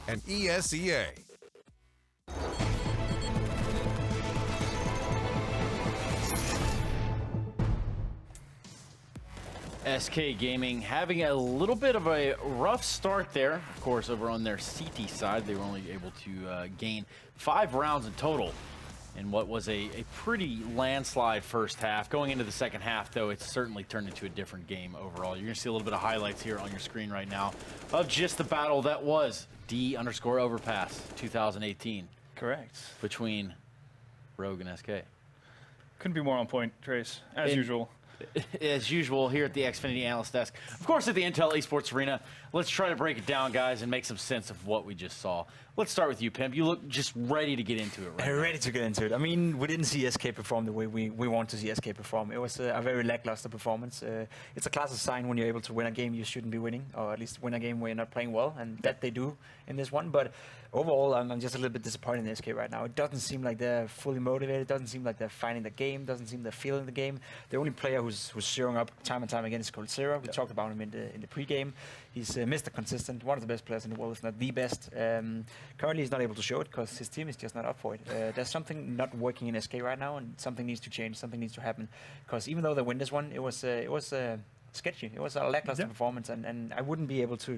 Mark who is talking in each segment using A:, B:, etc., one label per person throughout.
A: and ESEA.
B: SK Gaming having a little bit of a rough start there. Of course, over on their CT side, they were only able to gain 5 rounds in total in what was a pretty landslide first half. Going into the second half, though, it's certainly turned into a different game overall. You're going to see a little bit of highlights here on your screen right now of just the battle that was D_Overpass 2018.
C: Correct.
B: Between Rogue and SK.
C: Couldn't be more on point, Trace, as usual.
B: As usual, here at the Xfinity Analyst Desk. Of course, at the Intel Esports Arena. Let's try to break it down, guys, and make some sense of what we just saw. Let's start with you, Pimp. You look just ready to get into it right now.
D: Ready to get into it. I mean, we didn't see SK perform the way we want to see SK perform. It was a very lackluster performance. It's a classic sign when you're able to win a game you shouldn't be winning, or at least win a game where you're not playing well, and that they do in this one. But overall, I'm just a little bit disappointed in SK right now. It doesn't seem like they're fully motivated. It doesn't seem like they're finding the game. Doesn't seem they're feeling the game. The only player who's showing up time and time again is Coldzera. We talked about him in the pregame. He's Mr. Consistent, one of the best players in the world, if not the best. Currently, he's not able to show it because his team is just not up for it. There's something not working in SK right now, and something needs to change. Something needs to happen. Because even though they win this one, it was sketchy. It was a lackluster performance, and I wouldn't be able to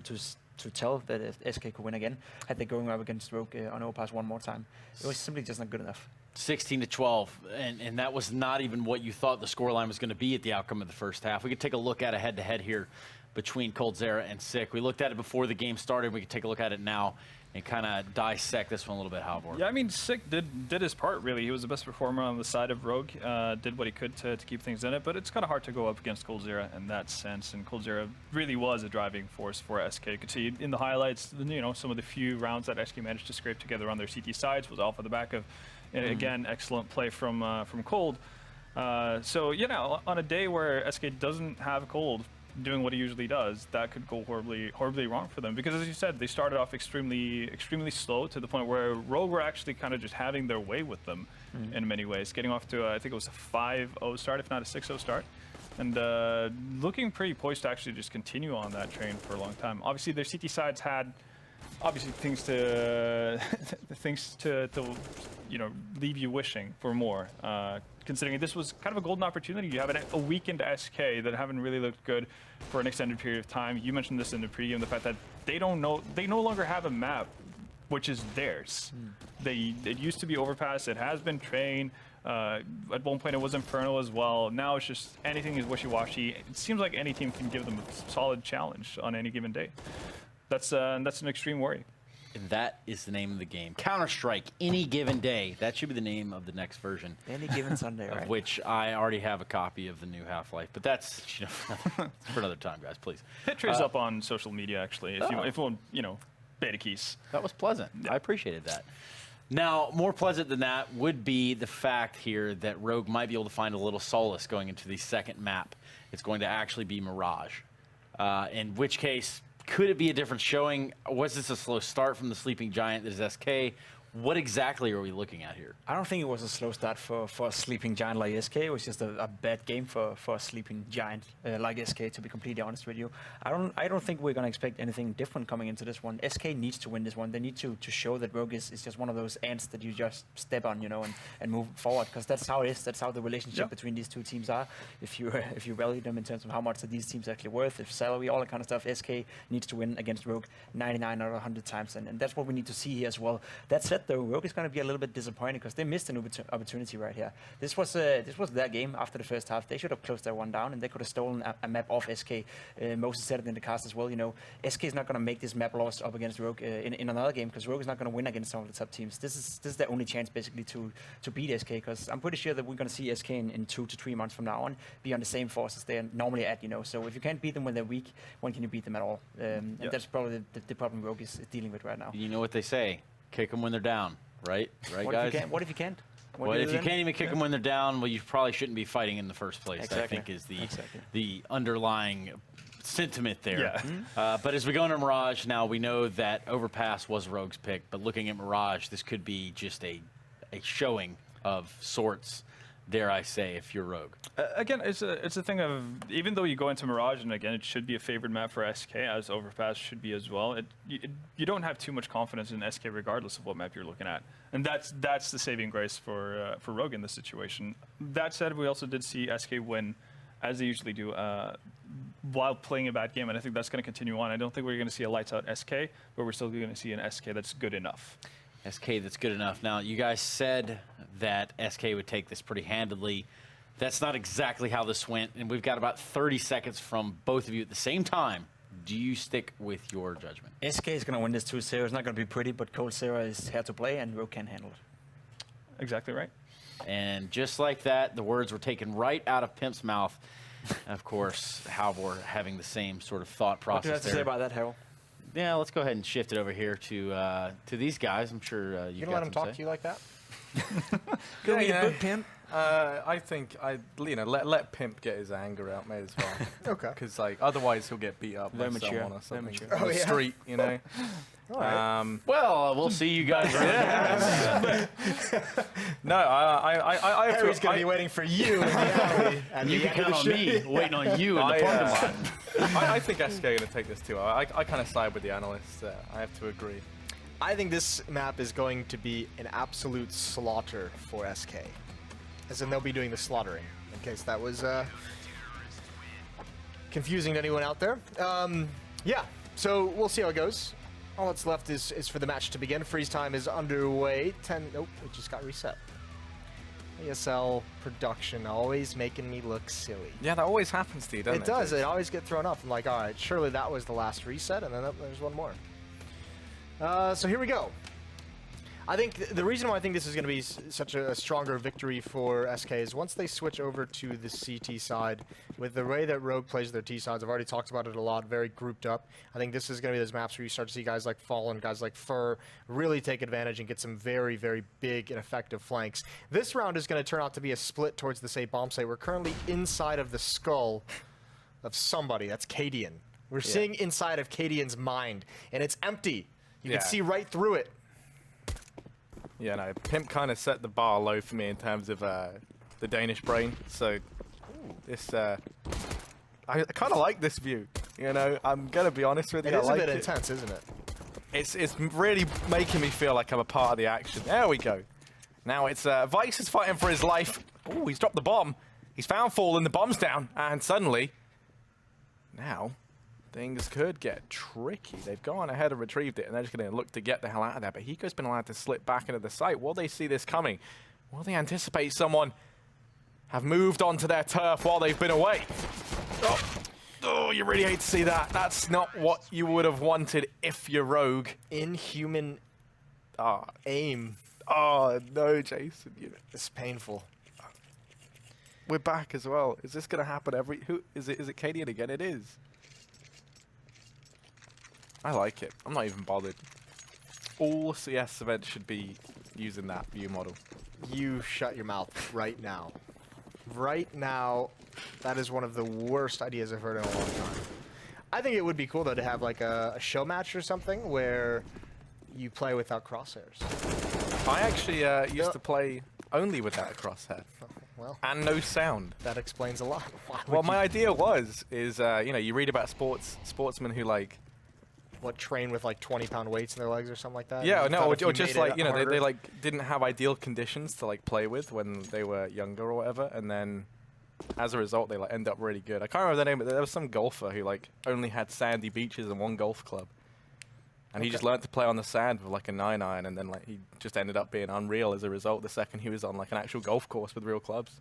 D: tell that SK could win again had they going up against Rogue on Overpass one more time. It was simply just not good enough.
B: 16-12, and that was not even what you thought the scoreline was going to be at the outcome of the first half. We could take a look at a head-to-head here between Coldzera and Sick. We looked at it before the game started. We could take a look at it now and kind of dissect this one a little bit, Halvor.
C: Yeah, I mean, Sick did his part, really. He was the best performer on the side of Rogue, did what he could to keep things in it, but it's kind of hard to go up against Coldzera in that sense, and Coldzera really was a driving force for SK. You could see in the highlights, you know, some of the few rounds that SK managed to scrape together on their CT sides was off of the back of, again, excellent play from Cold. So, you know, on a day where SK doesn't have Cold doing what he usually does, that could go horribly wrong for them. Because as you said, they started off extremely slow to the point where Rogue were actually kind of just having their way with them in many ways, getting off to I think it was a 5-0 start, if not a 6-0 start, and looking pretty poised to actually just continue on that train for a long time. Obviously, their CT sides had things to you know, leave you wishing for more. Considering this was kind of a golden opportunity. You have a weakened SK that haven't really looked good for an extended period of time. You mentioned this in the pregame, the fact that they no longer have a map which is theirs. It used to be Overpass. It has been Train. At one point it was Inferno as well. Now it's just anything is wishy-washy. It seems like any team can give them a solid challenge on any given day. That's an extreme worry.
B: And that is the name of the game. Counter-Strike, any given day. That should be the name of the next version.
D: Any given Sunday, right?
B: Of which I already have a copy of the new Half-Life. But that's, you know, for another time, guys, please.
C: Hit Trace up on social media, actually, if you want, you know, beta keys.
B: That was pleasant. Yeah. I appreciated that. Now, more pleasant than that would be the fact here that Rogue might be able to find a little solace going into the second map. It's going to actually be Mirage, in which case, could it be a different showing? Was this a slow start from the sleeping giant that is SK? What exactly are we looking at here?
D: I don't think it was a slow start for a sleeping giant like SK. It was just a bad game for a sleeping giant like SK, to be completely honest with you. I don't think we're going to expect anything different coming into this one. SK needs to win this one. They need to show that Rogue is just one of those ants that you just step on, you know, and move forward, because that's how it is. That's how the relationship between these two teams are. If you value them in terms of how much are these teams actually worth, if salary, all that kind of stuff, SK needs to win against Rogue 99 out of 100 times, and that's what we need to see here as well. That said, though, Rogue is going to be a little bit disappointed because they missed an opportunity right here. This was their game after the first half. They should have closed that one down, and they could have stolen a map off SK. Moses said it in the cast as well. You know, SK is not going to make this map loss up against Rogue in another game, because Rogue is not going to win against some of the top teams. This is their only chance basically to beat SK, because I'm pretty sure that we're going to see SK in 2 to 3 months from now on be on the same force as they're normally at. You know, so if you can't beat them when they're weak, when can you beat them at all? And that's probably the problem Rogue is dealing with right now.
B: You know what they say: kick them when they're down. Right,
D: guys?
B: What
D: if you can't?
B: Well, if you can't even kick them when they're down, well, you probably shouldn't be fighting in the first place.
D: Exactly.
B: I think is the underlying sentiment there.
C: Yeah.
B: But as we go into Mirage now, we know that Overpass was Rogue's pick, but looking at Mirage, this could be just a showing of sorts dare I say, if you're Rogue.
C: Again, it's a thing of, even though you go into Mirage, and again, it should be a favored map for SK, as Overpass should be as well, you don't have too much confidence in SK regardless of what map you're looking at. And that's the saving grace for Rogue in this situation. That said, we also did see SK win, as they usually do, while playing a bad game, and I think that's going to continue on. I don't think we're going to see a lights out SK, but we're still going to see an SK that's good enough.
B: SK that's good enough. Now, you guys said that SK would take this pretty handedly. That's not exactly how this went, and we've got about 30 seconds from both of you at the same time. Do you stick with your judgment? SK
D: is going to win this 2-0. It's not going to be pretty, but coldzera is here to play, and Rogue can handle it.
C: Exactly right.
B: And just like that, the words were taken right out of Pimp's mouth. Of course, Halvor having the same sort of thought process.
D: What do you have to say about that, Harold?
B: Yeah, let's go ahead and shift it over here to these guys. I'm sure you
A: gonna let him talk to you like that.
D: Go eat a good Pimp.
A: I think let Pimp get his anger out, may as well.
B: Okay.
A: Because otherwise he'll get beat up by someone or something on the street, you know.
B: All right. Well, we'll see you guys around.
A: No, I have
D: Harry's gonna be waiting for you in the alley.
B: And you can count on me waiting on you in the parking lot.
A: I think SK are going to take this too. I kind of side with the analysts. I have to agree.
E: I think this map is going to be an absolute slaughter for SK. As in, they'll be doing the slaughtering, in case that was confusing to anyone out there. Yeah, so we'll see how it goes. All that's left is for the match to begin. Freeze time is underway. Nope, it just got reset. ESL production always making me look silly.
A: Yeah, that always happens to you, doesn't it?
E: It does. It always get thrown off. I'm like, all right, surely that was the last reset, and then there's one more. So here we go. I think the reason why I think this is going to be such a stronger victory for SK is once they switch over to the CT side, with the way that Rogue plays their T sides, I've already talked about it a lot, very grouped up. I think this is going to be those maps where you start to see guys like Fallen, guys like Fur, really take advantage and get some very, very big and effective flanks. This round is going to turn out to be a split towards the safe bomb site. We're currently inside of the skull of somebody. That's Cadian. We're seeing inside of Cadian's mind, and it's empty. You can see right through it.
A: Yeah, no, Pimp kind of set the bar low for me in terms of the Danish brain. So this, I kind of like this view. You know, I'm gonna be honest with you.
E: It is a bit intense, isn't it?
A: It's really making me feel like I'm a part of the action. There we go. Now it's Vice is fighting for his life. Oh, he's dropped the bomb. He's found Fallen. The bomb's down, and suddenly, now things could get tricky. They've gone ahead and retrieved it, and they're just going to look to get the hell out of there. But Hiko's been allowed to slip back into the site. Will they see this coming? Will they anticipate someone have moved onto their turf while they've been away? Oh, you really hate to see that. That's not what you would have wanted if you're Rogue.
E: Inhuman aim.
A: Oh, no, Jason.
E: It's painful.
A: We're back as well. Is this going to happen every... Who is it? Is it Cadian again? It is. I like it. I'm not even bothered. All CS events should be using that view model.
E: You shut your mouth right now. Right now, that is one of the worst ideas I've heard in a long time. I think it would be cool, though, to have like a show match or something where you play without crosshairs.
A: I actually used to play only without a crosshair.
E: Well,
A: and no sound.
E: That explains a lot.
A: Well, my idea is, you know, you read about sportsmen who like...
E: What, train with like 20-pound weights in their legs or something like that?
A: Yeah, no, or just like, you know, they like didn't have ideal conditions to like play with when they were younger or whatever, and then as a result they like end up really good. I can't remember the name, but there was some golfer who like only had sandy beaches and one golf club, and he just learned to play on the sand with like a 9-iron, and then like he just ended up being unreal as a result the second he was on like an actual golf course with real clubs.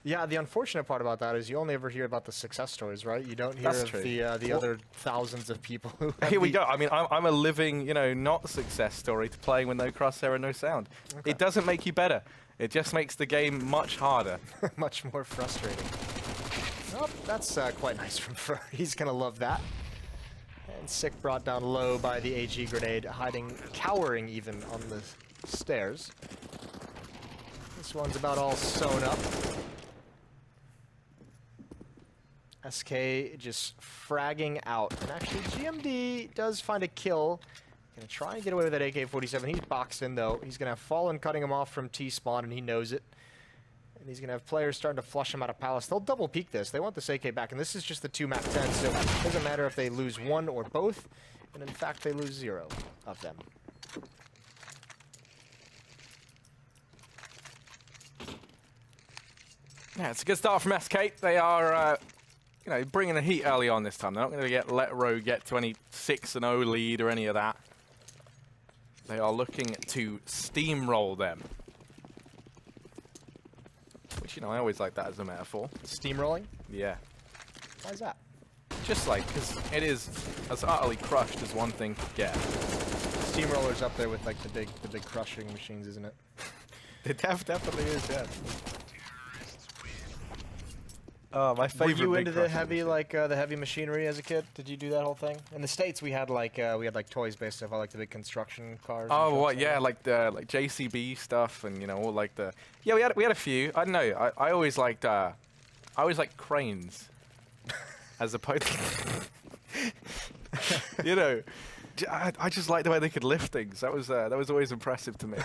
E: Yeah, the unfortunate part about that is you only ever hear about the success stories, right? You don't hear of the other thousands of people who have
A: Here we go. I mean, I'm a living, you know, not success story to playing with no crosshair and no sound. Okay. It doesn't make you better. It just makes the game much harder.
E: Much more frustrating. Oh, that's quite nice from Fur. He's going to love that. And Sick brought down low by the AG grenade, hiding, cowering even on the stairs. This one's about all sewn up. SK just fragging out. And actually, GMD does find a kill. Gonna try and get away with that AK-47. He's boxed in, though. He's gonna have Fallen cutting him off from T-spawn, and he knows it. And he's going to have players starting to flush him out of Palace. They'll double peek this. They want this AK back, and this is just the 2 map 10, so it doesn't matter if they lose 1 or both. And in fact, they lose 0 of them.
A: Yeah, it's a good start from SK. They are, you know, bringing the heat early on this time. They're not going to let Rogue get to any 6-0 lead or any of that. They are looking to steamroll them. Which, you know, I always like that as a metaphor.
E: Steamrolling?
A: Yeah.
E: Why is that?
A: Just like, because it is as utterly crushed as one thing could get.
E: Steamroller's up there with like the big crushing machines, isn't it?
A: It definitely is, yeah. Oh, my favorite.
E: Were you into the heavy, the heavy machinery as a kid? Did you do that whole thing? In the States, we had like toys based off like the big construction cars.
A: Oh, what? Yeah, like the JCB stuff, and you know, all like the. Yeah, we had a few. I don't know. I always liked cranes, as opposed. You know, I just liked the way they could lift things. That was always impressive to me.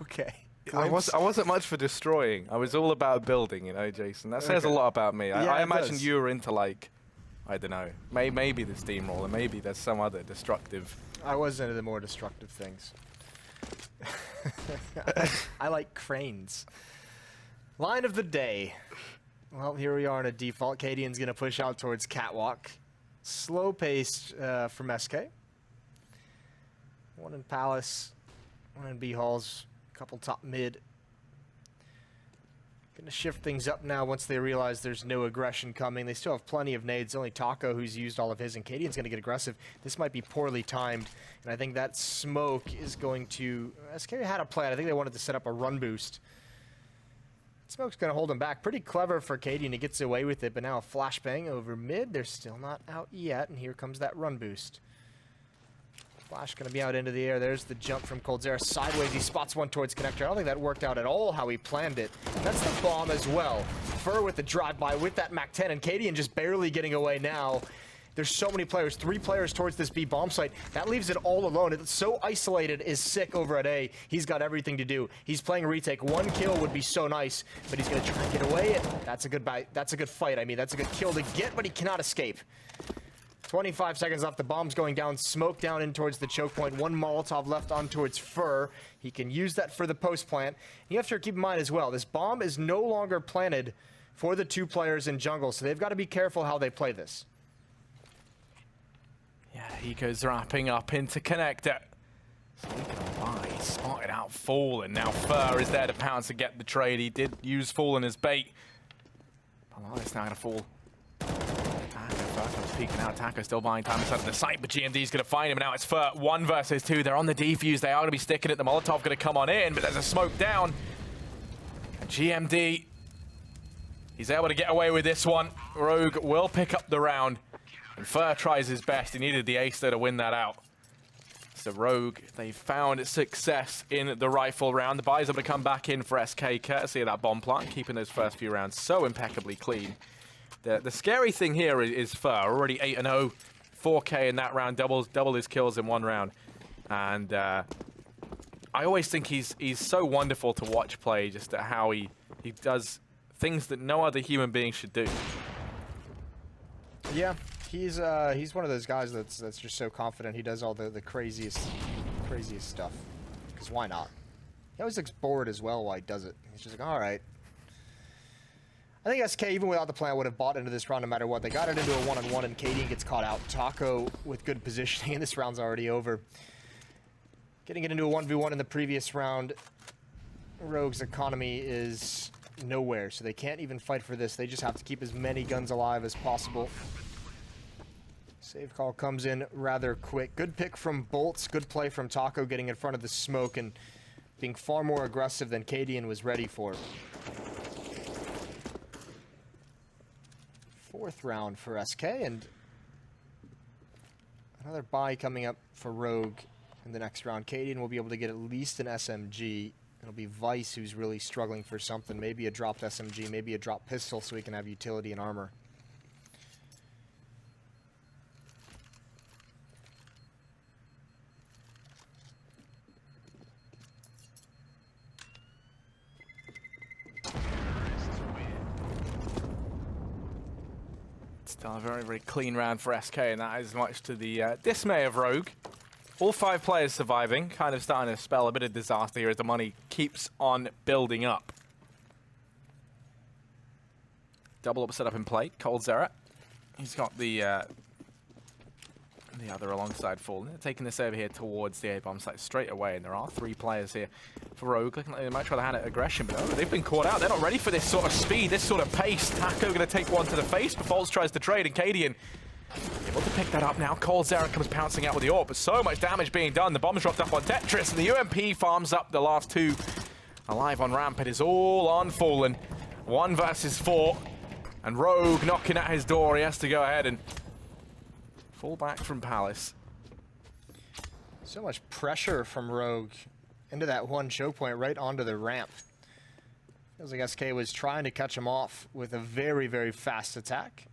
E: Okay.
A: I wasn't much for destroying. I was all about building, you know, Jason. That says a lot about me.
E: Yeah,
A: I
E: it
A: imagine
E: does.
A: you were into like, I don't know, maybe the steamroller, maybe there's some other destructive.
E: I was into the more destructive things. I like cranes. Line of the day. Well, here we are in a default. Cadian's going to push out towards Catwalk. Slow paced from SK. 1 in Palace, 1 in B Halls. Couple top mid. Gonna shift things up now once they realize there's no aggression coming. They still have plenty of nades. Only Taco who's used all of his, and Cadian's gonna get aggressive. This might be poorly timed, and I think that smoke is going to... SK had a plan. I think they wanted to set up a run boost. Smoke's gonna hold him back. Pretty clever for Cadian. He gets away with it, but now a flashbang over mid. They're still not out yet, and here comes that run boost. Flash going to be out into the air. There's the jump from coldzera. Sideways, he spots one towards connector. I don't think that worked out at all how he planned it. That's the bomb as well. Fur with the drive-by with that MAC-10, and Cadian just barely getting away now. There's so many players, 3 players towards this B bomb site. That leaves it all alone. It's so isolated is sick over at A. He's got everything to do. He's playing retake. 1 kill would be so nice, but he's going to try and get away. That's a good bite. That's a good fight. I mean, that's a good kill to get, but he cannot escape. 25 seconds left. The bomb's going down. Smoke down in towards the choke point. 1 Molotov left on towards Fur. He can use that for the post plant. You have to keep in mind as well, this bomb is no longer planted for the 2 players in jungle, so they've got to be careful how they play this.
A: Yeah, he goes wrapping up into connector. He's spotted out Fallen. Now Fur is there to pounce and get the trade. He did use Fallen as bait. Polaris now going to fall. Peeking out, Taco still buying time inside of the site, but GMD's going to find him. Now it's Fur 1 versus 2. They're on the defuse. They are going to be sticking it. The Molotov going to come on in, but there's a smoke down. And GMD, he's able to get away with this one. Rogue will pick up the round. And Fur tries his best. He needed the ace there to win that out. So Rogue, they found success in the rifle round. The buys are going to come back in for SK, courtesy of that bomb plant, keeping those first few rounds so impeccably clean. The scary thing here is Fur, already 8-0, 4K in that round, double his kills in 1 round. And I always think he's so wonderful to watch play, just at how he does things that no other human being should do.
E: Yeah, he's one of those guys that's just so confident. He does all the craziest stuff. Because why not? He always looks bored as well while he does it. He's just like, all right. I think SK, even without the plan, would have bought into this round no matter what. They got it into a 1-on-1, and Cadian gets caught out. Taco with good positioning, and this round's already over. Getting it into a 1v1 in the previous round, Rogue's economy is nowhere, so they can't even fight for this. They just have to keep as many guns alive as possible. Save call comes in rather quick. Good pick from Bolts. Good play from Taco, getting in front of the smoke and being far more aggressive than Cadian was ready for. 4th round for SK, and another buy coming up for Rogue in the next round. Cadian will be able to get at least an SMG. It'll be Vice who's really struggling for something. Maybe a dropped SMG, maybe a dropped pistol so he can have utility and armor.
A: Still a very, very clean round for SK, and that is much to the dismay of Rogue. All 5 players surviving, kind of starting to spell a bit of disaster here as the money keeps on building up. Double up setup in play, coldzera. He's got the other alongside Fallen. They're taking this over here towards the A-bomb site straight away, and there are 3 players here for Rogue. Looking like they might try to hand it aggression, but they've been caught out. They're not ready for this sort of speed, this sort of pace. Taco going to take one to the face, but Falls tries to trade, and Cadian able to pick that up now. coldzera comes pouncing out with the AWP, but so much damage being done. The bomb's dropped up on Tetris, and the UMP farms up the last 2 alive on ramp. It is all on Fallen. 1 versus 4, and Rogue knocking at his door. He has to go ahead and fall back from Palace.
E: So much pressure from Rogue into that one choke point right onto the ramp. Feels like SK was trying to catch him off with a very, very fast attack.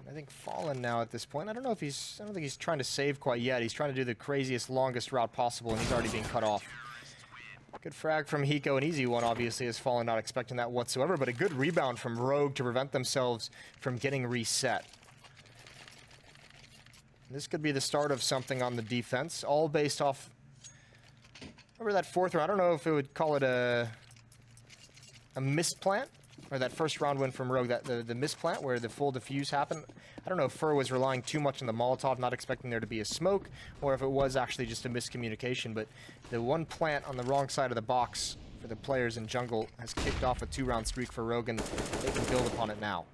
E: I think Fallen now at this point. I don't think he's trying to save quite yet. He's trying to do the craziest, longest route possible, and he's already being cut off. Good frag from Hiko, an easy one, obviously, as Fallen not expecting that whatsoever, but a good rebound from Rogue to prevent themselves from getting reset. This could be the start of something on the defense, all based off. Remember that 4th round? I don't know if it would call it a misplant, or that first round win from Rogue, that the misplant where the full defuse happened. I don't know if Fur was relying too much on the Molotov, not expecting there to be a smoke, or if it was actually just a miscommunication. But the one plant on the wrong side of the box for the players in jungle has kicked off a 2-round streak for Rogue, and they can build upon it now.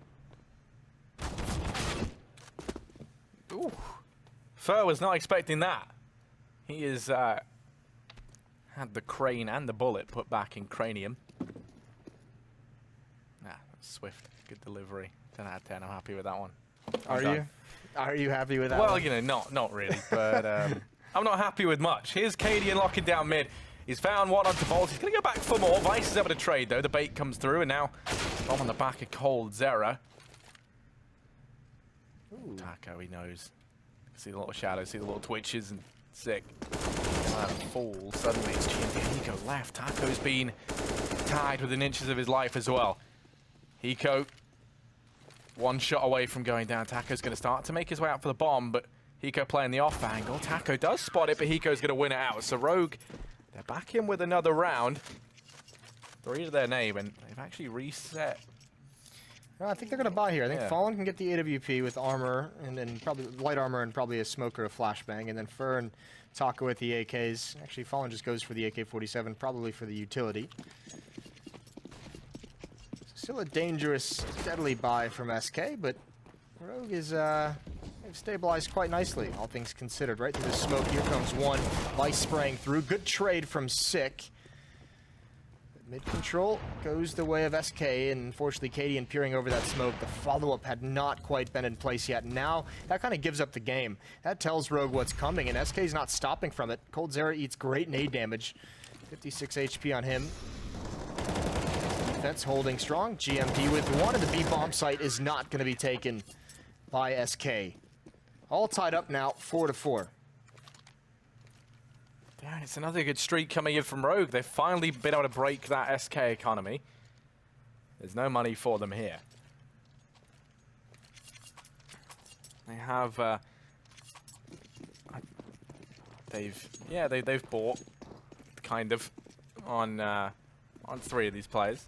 A: Ooh. Fur was not expecting that. He has had the crane and the bullet put back in cranium. Swift, good delivery. 10 out of 10, I'm happy with that one.
E: Are you happy with that
A: well,
E: one?
A: you know, not really, but I'm not happy with much. Here's Cadian locking down mid. He's found one onto Bolt. He's going to go back for more. Vice is able to trade, though. The bait comes through, and now bomb on the back of coldzera. Taco, he knows. See the little shadows, see the little twitches, and sick. Fall. Suddenly it's GMD. Hiko left. Taco's been tied within inches of his life as well. Hiko, 1 shot away from going down. Taco's going to start to make his way out for the bomb, but Hiko playing the off angle. Taco does spot it, but Hiko's going to win it out. So Rogue, they're back in with another round. 3 to their name, and they've actually reset.
E: No, I think they're going to buy here. I think Fallen can get the AWP with armor, and then probably light armor and probably a smoke or a flashbang, and then Fur and Taco with the AKs. Actually, Fallen just goes for the AK-47, probably for the utility. Still a dangerous, deadly buy from SK, but Rogue is they've stabilized quite nicely, all things considered. Right through the smoke, here comes one. Vice spraying through. Good trade from Sick. Mid control goes the way of SK, and unfortunately Cadian peering over that smoke. The follow-up had not quite been in place yet. Now, that kind of gives up the game. That tells Rogue what's coming, and SK's not stopping from it. coldzera eats great nade damage. 56 HP on him. Defense holding strong. GMP with one, and the B bomb site is not going to be taken by SK. All tied up now, 4-4.
A: Yeah, it's another good streak coming in from Rogue. They've finally been able to break that SK economy. There's no money for them here. They have they've bought kind of on 3 of these players.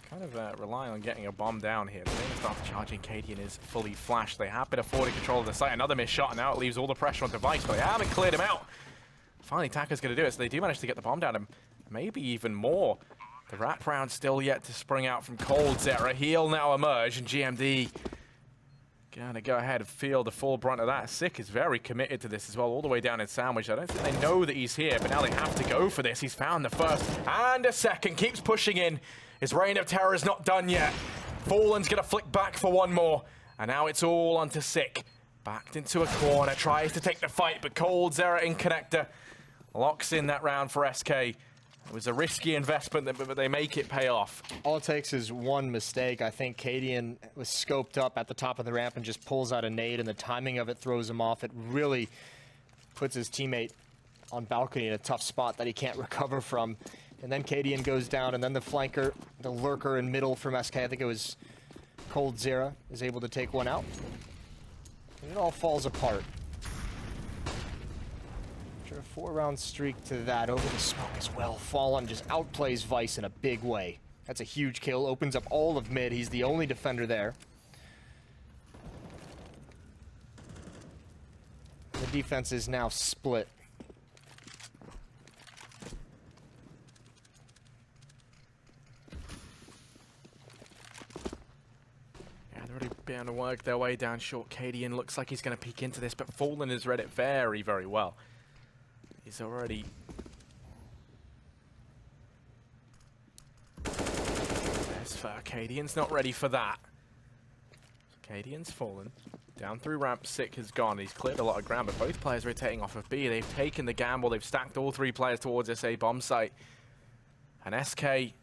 A: Kind of relying on getting a bomb down here. They're going to start charging. Cadian is fully flashed. They have been affording control of the site. Another missed shot, and now it leaves all the pressure on Device, but they haven't cleared him out. Finally, Taco's going to do it, so they do manage to get the bomb down, and maybe even more. The rat round still yet to spring out from coldzera. He'll now emerge, and GMD going to go ahead and feel the full brunt of that. Sick is very committed to this as well, all the way down in Sandwich. I don't think they know that he's here, but now they have to go for this. He's found the first and a second, keeps pushing in. His reign of terror is not done yet. Fallen's going to flick back for one more. And now it's all onto Sick. Backed into a corner, tries to take the fight, but coldzera in connector locks in that round for SK. It was a risky investment, but they make it pay off.
E: All it takes is one mistake. I think Cadian was scoped up at the top of the ramp and just pulls out a nade, and the timing of it throws him off. It really puts his teammate on balcony in a tough spot that he can't recover from. And then Cadian goes down, and then the flanker, the lurker in middle from SK, I think it was coldzera, is able to take one out. And it all falls apart. After a 4-round streak to that, over the smoke as well. Fallen just outplays Vice in a big way. That's a huge kill, opens up all of mid. He's the only defender there. The defense is now split.
A: Yeah, they're already bound to work their way down short. Cadian looks like he's going to peek into this, but Fallen has read it very, very well. He's already... There's for Cadian's not ready for that. Cadian's fallen. Down through ramp, Sick has gone. He's cleared a lot of ground, but both players rotating off of B. They've taken the gamble. They've stacked all 3 players towards this A bomb site. And SK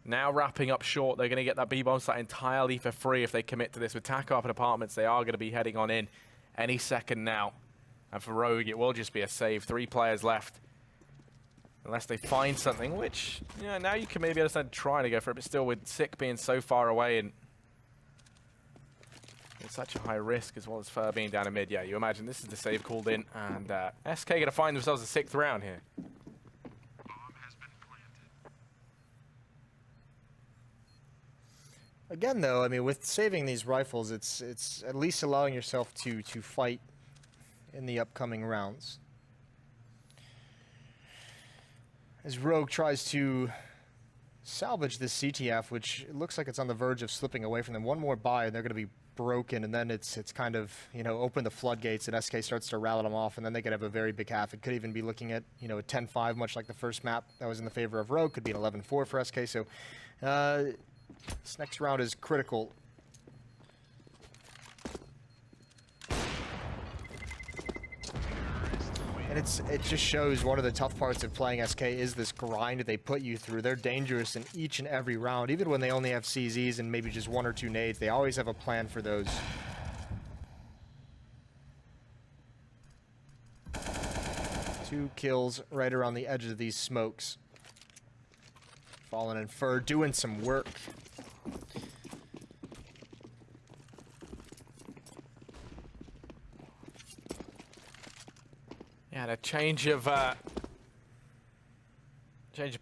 A: now wrapping up short. They're going to get that B bomb site entirely for free if they commit to this. With Taco up in apartments, they are going to be heading on in any second now. And for Rogue, it will just be a save. 3 players left. Unless they find something, which, yeah, now you can maybe understand trying to go for it, but still with Sick being so far away and it's such a high risk, as well as Fur being down in mid. Yeah, you imagine this is the save called in, and SK going to find themselves a 6th round here.
E: Again, though, I mean, with saving these rifles, it's at least allowing yourself to fight in the upcoming rounds. As Rogue tries to salvage this CTF, which looks like it's on the verge of slipping away from them. One more buy, and they're going to be broken, and then it's kind of, you know, open the floodgates, and SK starts to rattle them off, and then they could have a very big half. It could even be looking at, you know, a 10-5, much like the first map that was in the favor of Rogue. Could be an 11-4 for SK. So this next round is critical. And it just shows one of the tough parts of playing SK is this grind that they put you through. They're dangerous in each and every round. Even when they only have CZs and maybe just 1 or 2 nades, they always have a plan for those. Two kills right around the edge of these smokes. Fallen and Fur doing some work.
A: Yeah, and a change of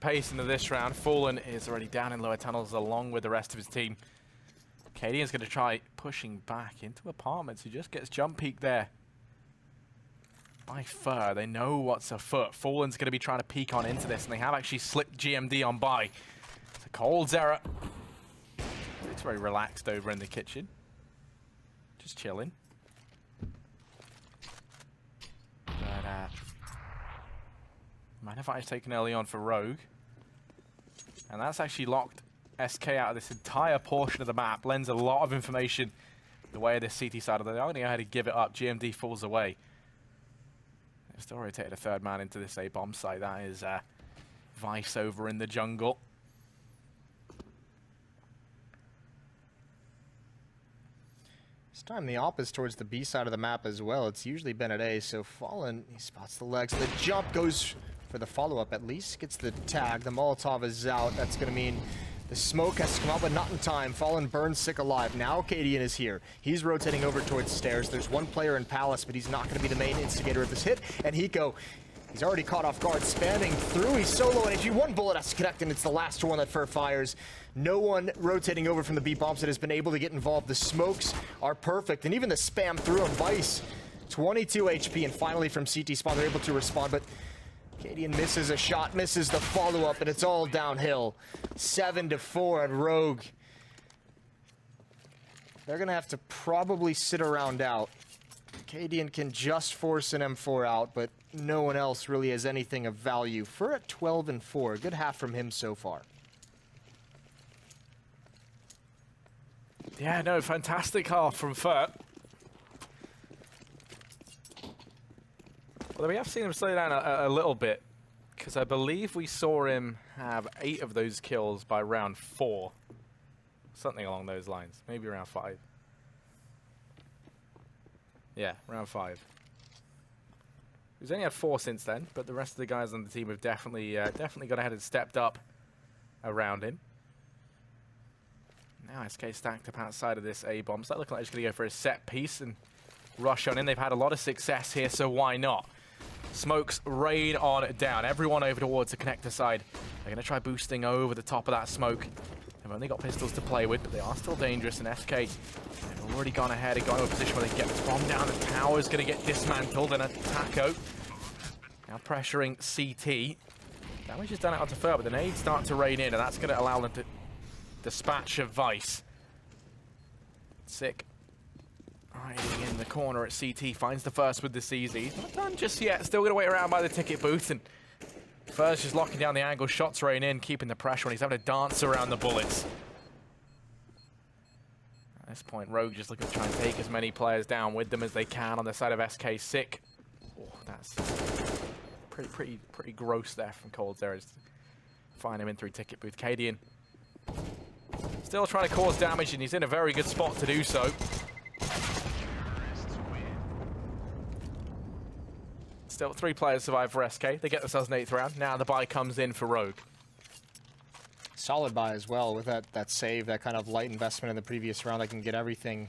A: pace into this round. Fallen is already down in lower tunnels along with the rest of his team. Cadian's going to try pushing back into apartments. He just gets jump peek there by Fur. They know what's afoot. Fallen's going to be trying to peek on into this, and they have actually slipped GMD on by. It's a coldzera. It's very relaxed over in the kitchen. Just chilling. Magnifier is taken early on for Rogue. And that's actually locked SK out of this entire portion of the map. Lends a lot of information the way of this CT side of the. They're going to go ahead and give it up. GMD falls away. They've still rotated a 3rd man into this A bomb site. That is Vice over in the jungle.
E: This time the op is towards the B side of the map as well. It's usually been at A, so Fallen, he spots the legs. The jump goes for the follow-up at least. Gets the tag. The Molotov is out. That's going to mean the smoke has to come out, but not in time. Fallen burns Sick alive. Now Cadian is here. He's rotating over towards stairs. There's one player in Palace, but he's not going to be the main instigator of this hit. And Hiko, he's already caught off guard, spanning through. He's solo, and if you 1 bullet has to connect, and it's the last one that Fur fires. No one rotating over from the B bombs that has been able to get involved. The smokes are perfect, and even the spam through on Vice. 22 HP, and finally from CT spawn, they're able to respond, but Cadian misses a shot, misses the follow-up, and it's all downhill. 7-4 and Rogue. They're going to have to probably sit around out. Cadian can just force an M4 out, but no one else really has anything of value. Fur at 12-4, a good half from him so far.
A: Yeah, no, fantastic half from Fur. Although we have seen him slow down a little bit, because I believe we saw him have 8 of those kills by round 4. Something along those lines. Maybe round 5. Yeah, round 5. He's only had 4 since then, but the rest of the guys on the team have definitely gone ahead and stepped up around him. Now SK stacked up outside of this A bomb. So that looking like he's going to go for a set piece and rush on in. They've had a lot of success here, so why not? Smokes rain on down. Everyone over towards the connector side. They're going to try boosting over the top of that smoke. They've only got pistols to play with, but they are still dangerous. And SK have already gone ahead and got to a position where they can get the bomb down. The tower's going to get dismantled, and a Taco now pressuring CT. Damage is done out onto Fur, but the nades start to rain in, and that's going to allow them to dispatch of Vice. Sick. Hiding in the corner at CT, finds the first with the CZ. Not done just yet, still going to wait around by the ticket booth, and Fur's just locking down the angle, shots rain in, keeping the pressure, and he's having to dance around the bullets. At this point, Rogue just looking to try and take as many players down with them as they can on the side of SK. Sick. Oh, that's pretty gross there from Cold Zero. Find him in through ticket booth. Cadian still trying to cause damage, and he's in a very good spot to do so. Still 3 players survive for SK. They get themselves an 8th round. Now the buy comes in for Rogue.
E: Solid buy as well with that save, that kind of light investment in the previous round. They can get everything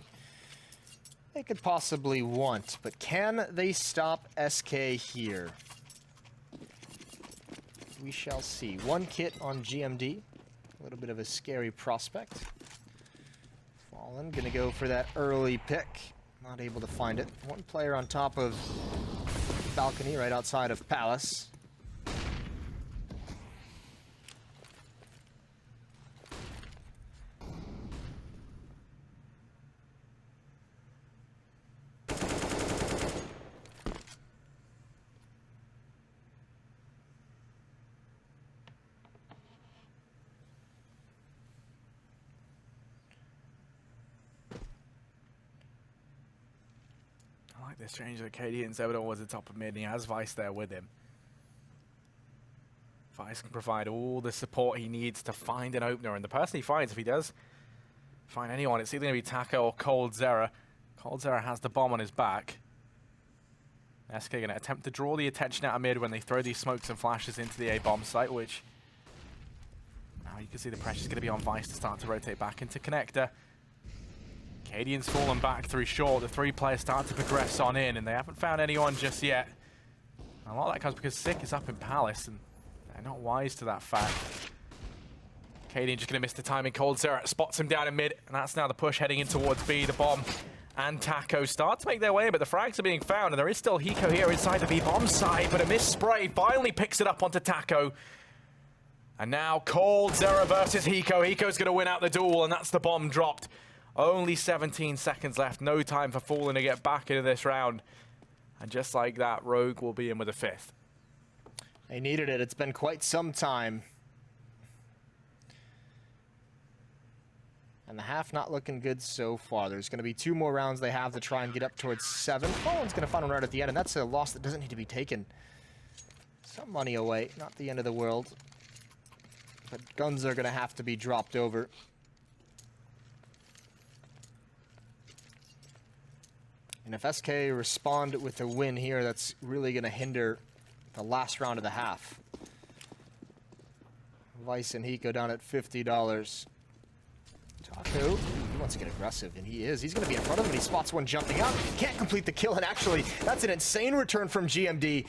E: they could possibly want. But can they stop SK here? We shall see. 1 kit on GMD. A little bit of a scary prospect. Fallen gonna go for that early pick. Not able to find it. 1 player on top of balcony right outside of Palace.
A: This change of Cadian Zebedon was the top of mid, and he has Vice there with him. Vice can provide all the support he needs to find an opener, and the person he finds, if he does find anyone, it's either going to be Taco or Cold Zera. Cold Zera has the bomb on his back. SK going to attempt to draw the attention out of mid when they throw these smokes and flashes into the A bomb site, which now you can see the pressure's going to be on Vice to start to rotate back into connector. Cadian's fallen back through short. The 3 players start to progress on in, and they haven't found anyone just yet. And a lot of that comes because Sick is up in Palace, and they're not wise to that fact. Cadian just going to miss the timing. Cold Zera spots him down in mid, and that's now the push heading in towards B. The bomb and Taco start to make their way in, but the frags are being found, and there is still Hiko here inside the B bomb side, but a missed spray finally picks it up onto Taco. And now Cold Zera versus Hiko. Hiko's going to win out the duel, and that's the bomb dropped. Only 17 seconds left. No time for Fallen to get back into this round. And just like that, Rogue will be in with a 5th.
E: They needed it. It's been quite some time. And the half not looking good so far. There's going to be 2 more rounds they have to try and get up towards 7. Fallen's going to find one right at the end, and that's a loss that doesn't need to be taken. Some money away. Not the end of the world. But guns are going to have to be dropped over. And if SK respond with a win here, that's really going to hinder the last round of the half. Vice and Hiko down at $50. Taco, he wants to get aggressive, and he is. He's going to be in front of him, and he spots one jumping out. Can't complete the kill, and actually, that's an insane return from GMD.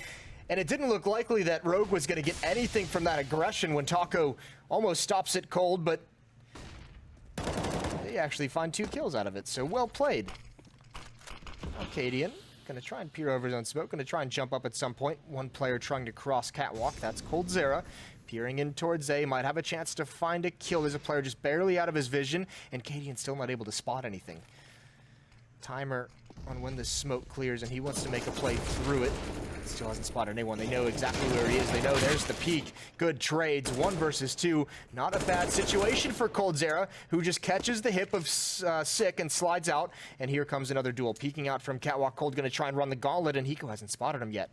E: And it didn't look likely that Rogue was going to get anything from that aggression when Taco almost stops it cold, but they actually find 2 kills out of it, so well played. Cadian gonna try and peer over his own smoke, gonna try and jump up at some point. 1 player trying to cross catwalk, that's Cold Zera. Peering in towards A, might have a chance to find a kill. There's a player just barely out of his vision, and Cadian's still not able to spot anything. Timer on when the smoke clears, and he wants to make a play through it. Still hasn't spotted anyone. They know exactly where he is. They know there's the peak. Good trades, 1 versus 2. Not a bad situation for Cold Zera, who just catches the hip of Sick and slides out. And here comes another duel. Peeking out from catwalk. Cold going to try and run the gauntlet, and Hiko hasn't spotted him yet.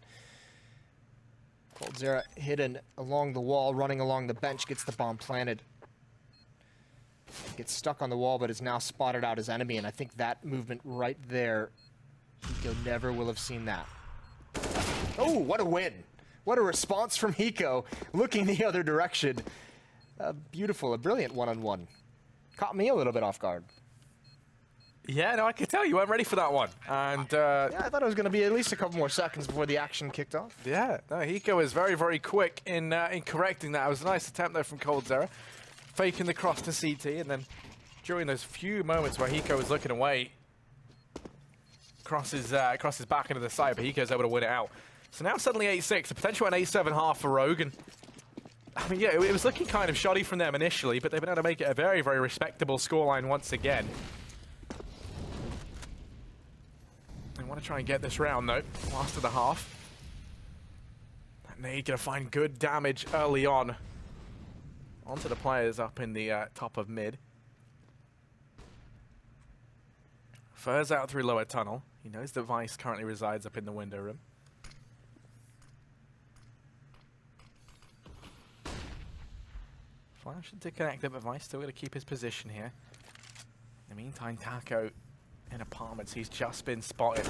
E: Cold Zera hidden along the wall, running along the bench, gets the bomb planted. Gets stuck on the wall, but is now spotted out as enemy, and I think that movement right there, Hiko never will have seen that. Oh, what a win. What a response from Hiko, looking the other direction. Beautiful, a brilliant one-on-one. Caught me a little bit off guard.
A: Yeah, no, I could tell you weren't ready for that one. And
E: Yeah, I thought it was going to be at least a couple more seconds before the action kicked off.
A: yeah, no, Hiko is very, very quick in correcting that. It was a nice attempt there from coldzera, faking the cross to CT, and then during those few moments where Hiko was looking away, crosses back into the side, but Hiko's able to win it out. So now suddenly 8-6, the potential an 8-7 half for Rogue. And I mean, yeah, it was looking kind of shoddy from them initially, but they've been able to make it a very, very respectable scoreline once again. They want to try and get this round, though, last of the half. And they're going to find good damage early on onto the players up in the top of mid. Furs out through lower tunnel. He knows that Vice currently resides up in the window room. Flash to connect it, but Vice still going to keep his position here. In the meantime, Taco in apartments. He's just been spotted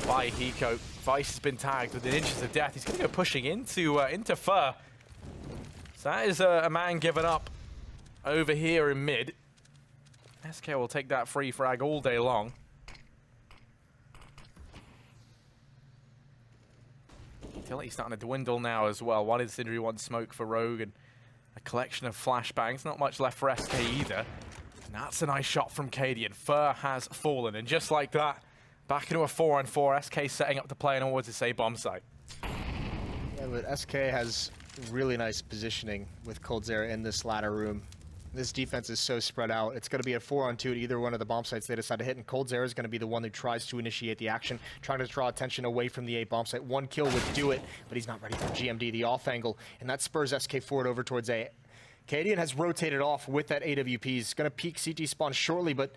A: by Hiko. Vice has been tagged within inches of death. He's going to go pushing into Fur. So that is a man given up over here in mid. SK will take that free frag all day long. Utility's starting to dwindle now as well. One incendiary, one smoke for Rogue, and a collection of flashbangs. Not much left for SK either. And that's a nice shot from Cadian. Fur has fallen, and just like that, back into a 4-on-4. SK setting up to play towards this A bomb site.
E: Yeah, but SK has really nice positioning with coldzera in this ladder room. This defense is so spread out. It's going to be a 4-on-2 at either one of the bomb sites they decide to hit, and coldzera is going to be the one who tries to initiate the action, trying to draw attention away from the A bomb site. One kill would do it, but he's not ready for GMD, the off angle, and that spurs SK forward over towards A. Cadian has rotated off with that AWP. He's going to peek CT spawn shortly, but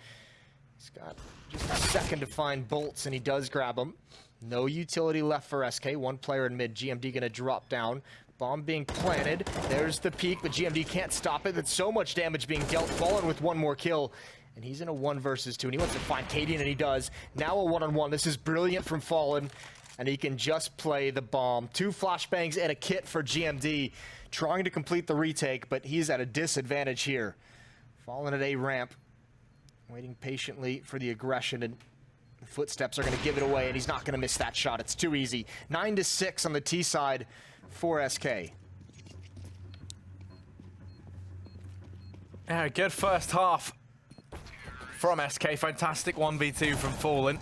E: he's got just a second to find bolts, and he does grab them. No utility left for SK. One player in mid. GMD going to drop down. Bomb being planted. There's the peek, but GMD can't stop it. There's so much damage being dealt. Fallen with one more kill, and he's in a 1 versus 2, and he wants to find Cadian, and he does. Now a 1-on-1. This is brilliant from Fallen, and he can just play the bomb. 2 flashbangs and a kit for GMD, trying to complete the retake, but he's at a disadvantage here. Fallen at A ramp, waiting patiently for the aggression, and the footsteps are going to give it away, and he's not going to miss that shot. It's too easy. 9-6 on the T side for SK.
A: Yeah, good first half from SK. Fantastic 1v2 from Fallen.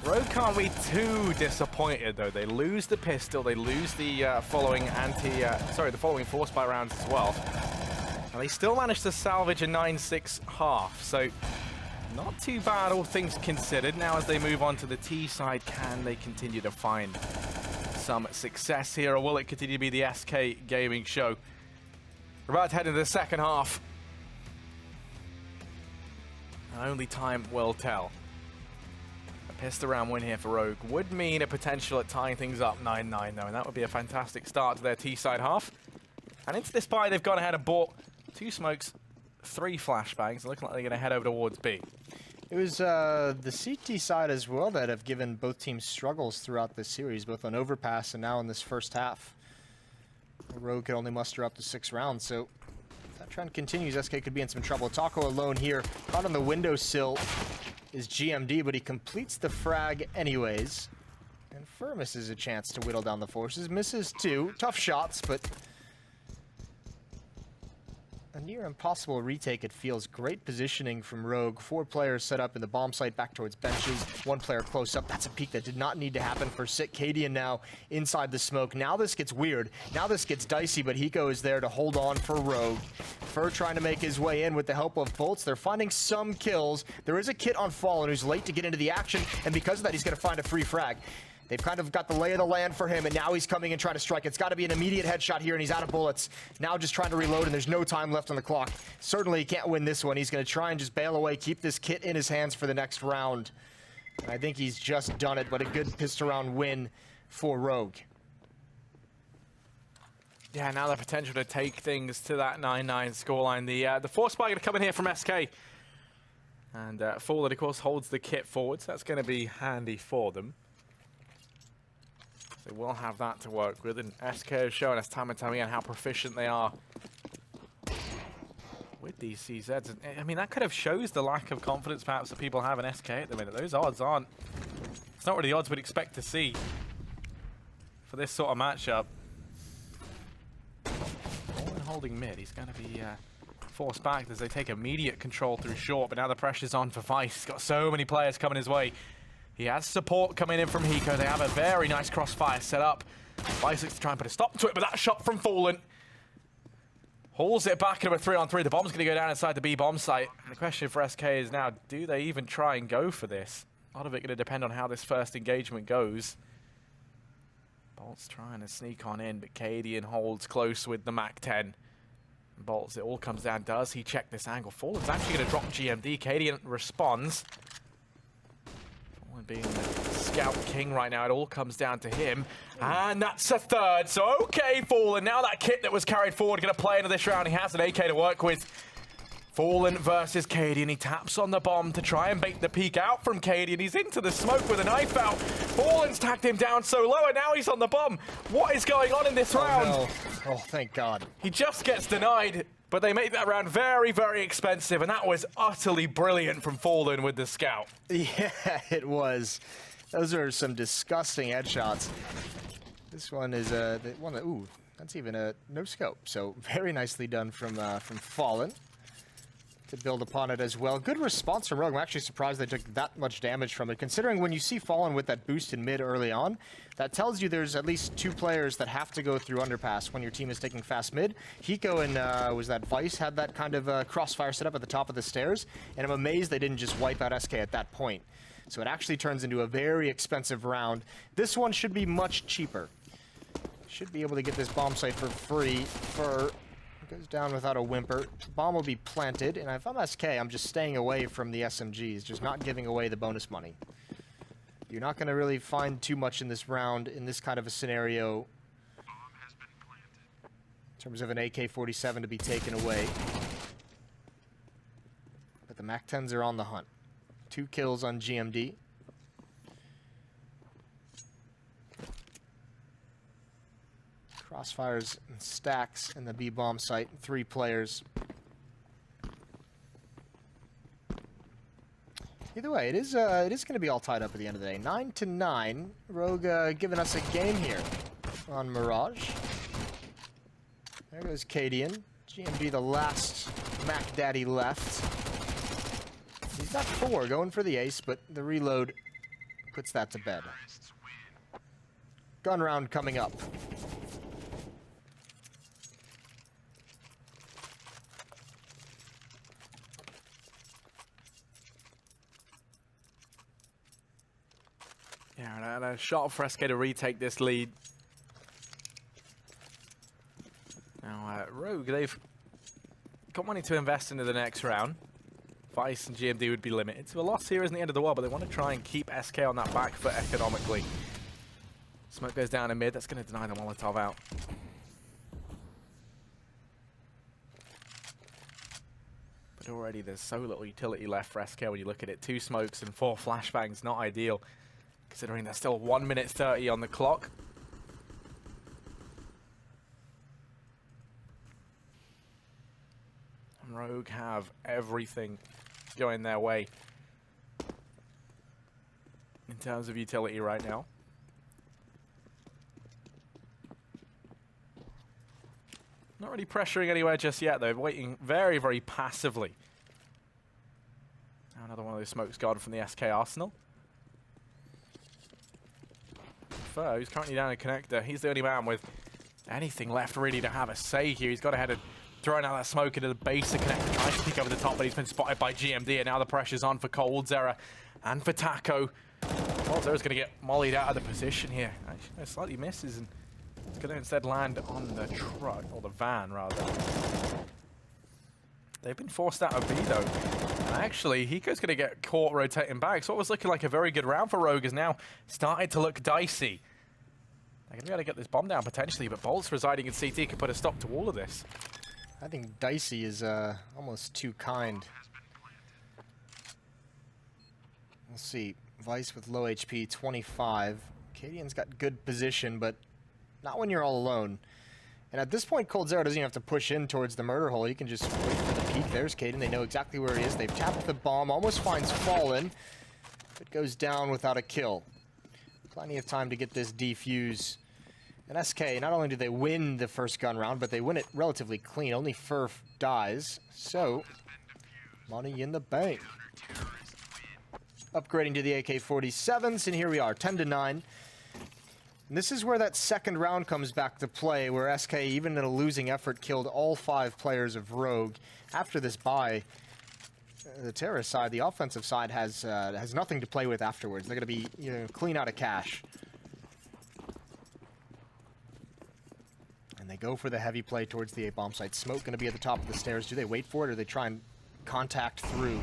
A: Rogue can't be too disappointed though. They lose the pistol, they lose the following force by rounds as well. And they still managed to salvage a 9-6 half. So not too bad, all things considered. Now as they move on to the T side, can they continue to find some success here, or will it continue to be the SK Gaming show? We're about to head into the second half, and only time will tell. A pistol round win here for Rogue would mean a potential at tying things up 9-9 though, and that would be a fantastic start to their T side half. And into this buy, they've gone ahead and bought 2 smokes, 3 flashbangs, looking like they're going to head over towards B.
E: It was the CT side as well that have given both teams struggles throughout this series, both on overpass and now in this first half. Rogue could only muster up to 6 rounds, so if that trend continues, SK could be in some trouble. Taco alone here, caught on the windowsill is GMD, but he completes the frag anyways. And Fur misses a chance to whittle down the forces, misses 2. Tough shots, but a near impossible retake, it feels. Great positioning from Rogue. 4 players set up in the bomb site back towards benches. 1 player close up. That's a peek that did not need to happen for Sick. Cadian now inside the smoke. Now this gets weird. Now this gets dicey, but Hiko is there to hold on for Rogue. Fur trying to make his way in with the help of bolts. They're finding some kills. There is a kit on Fallen who's late to get into the action, and because of that, he's going to find a free frag. They've kind of got the lay of the land for him, and now he's coming and trying to strike. It's got to be an immediate headshot here, and he's out of bullets. Now just trying to reload, and there's no time left on the clock. Certainly he can't win this one. He's going to try and just bail away, keep this kit in his hands for the next round. And I think he's just done it, but a good pistol round win for Rogue.
A: Yeah, now the potential to take things to that 9-9 scoreline. The force spy going to come in here from SK. And Fallen, of course, holds the kit forward, so that's going to be handy for them. So we'll have that to work with, and SK has shown us time and time again how proficient they are with these CZs. And, I mean, that kind of shows the lack of confidence perhaps that people have in SK at the minute. Those odds aren't, it's not really the odds we'd expect to see for this sort of matchup. Fallen holding mid, he's going to be forced back as they take immediate control through short, but now the pressure's on for Vice. He's got so many players coming his way. He has support coming in from Hiko. They have a very nice crossfire set up. Vice looks to try and put a stop to it, but that shot from Fallen hauls it back into a 3-on-3. The bomb's going to go down inside the B bomb site. And the question for SK is now, do they even try and go for this? A lot of it going to depend on how this first engagement goes. Bolt's trying to sneak on in, but Cadian holds close with the MAC-10. Bolts, it all comes down. Does he check this angle? Fallen's actually going to drop GMD. Cadian responds. Fallen being the scout king right now, it all comes down to him. And that's a third. So, okay, Fallen. Now that kit that was carried forward going to play into this round. He has an AK to work with. Fallen versus Cadian. He taps on the bomb to try and bait the peek out from Cadian. He's into the smoke with a knife out. Fallen's tagged him down so low, and now he's on the bomb. What is going on in this round?
E: No. Oh, thank God.
A: He just gets denied, but they made that round very, very expensive, and that was utterly brilliant from Fallen with the scout.
E: Yeah, it was. Those are some disgusting headshots. This one is the one that, ooh, that's even a no scope. So very nicely done from Fallen to build upon it as well. Good response from Rogue. I'm actually surprised they took that much damage from it, considering when you see Fallen with that boost in mid early on, that tells you there's at least 2 players that have to go through underpass when your team is taking fast mid. Hiko and was that Vice had that kind of crossfire set up at the top of the stairs, and I'm amazed they didn't just wipe out SK at that point. So it actually turns into a very expensive round. This one should be much cheaper. Should be able to get this bomb site for free. For goes down without a whimper. Bomb will be planted, and if I'm SK, I'm just staying away from the SMGs, just not giving away the bonus money. You're not going to really find too much in this round, in this kind of a scenario, in terms of an AK-47 to be taken away. But the MAC-10s are on the hunt. 2 kills on GMD. Crossfires and stacks in the B bomb site. 3 players. Either way, it is going to be all tied up at the end of the day. 9-9. Rogue giving us a game here on Mirage. There goes Cadian. GMD, the last Mac Daddy left. He's got 4 going for the ace, but the reload puts that to bed. Gun round coming up.
A: Yeah, and a shot for SK to retake this lead. Now, Rogue, they've got money to invest into the next round. Vice and GMD would be limited. So a loss here isn't the end of the world, but they want to try and keep SK on that back foot economically. Smoke goes down in mid. That's going to deny the Molotov out. But already there's so little utility left for SK when you look at it. 2 smokes and 4 flashbangs, not ideal, considering there's still 1 minute 30 on the clock. And Rogue have everything going their way in terms of utility right now. Not really pressuring anywhere just yet, though. Waiting very, very passively. Now another one of those smokes gone from the SK Arsenal. Fur, who's currently down in connector, he's the only man with anything left really to have a say here. He's got ahead of throwing out that smoke into the base of connector, trying to peek over the top, but he's been spotted by GMD, and now the pressure's on for Coldzera and for Taco. Coldzera's going to get mollied out of the position here. Actually, slightly misses, and it's going to instead land on the truck, or the van, rather. They've been forced out of B, though. And actually, Hiko's going to get caught rotating back. So what was looking like a very good round for Rogue is now starting to look dicey. They're going to be able to get this bomb down, potentially, but Bolts residing in CT could put a stop to all of this.
E: I think dicey is almost too kind. We'll see. Vice with low HP, 25. Cadian's got good position, but not when you're all alone. And at this point, coldzera doesn't even have to push in towards the murder hole. He can just wait for the peek. There's Cadian. They know exactly where he is. They've tapped the bomb. Almost finds Fallen. It goes down without a kill. Plenty of time to get this defuse. And SK, not only do they win the first gun round, but they win it relatively clean. Only Furf dies. So, money in the bank. Upgrading to the AK-47s, and here we are, 10-9. And this is where that second round comes back to play, where SK, even in a losing effort, killed all 5 players of Rogue. After this buy, the terrorist side, the offensive side, has nothing to play with afterwards. They're going to be, you know, clean out of cash. And they go for the heavy play towards the A-bomb site. Smoke going to be at the top of the stairs. Do they wait for it, or do they try and contact through?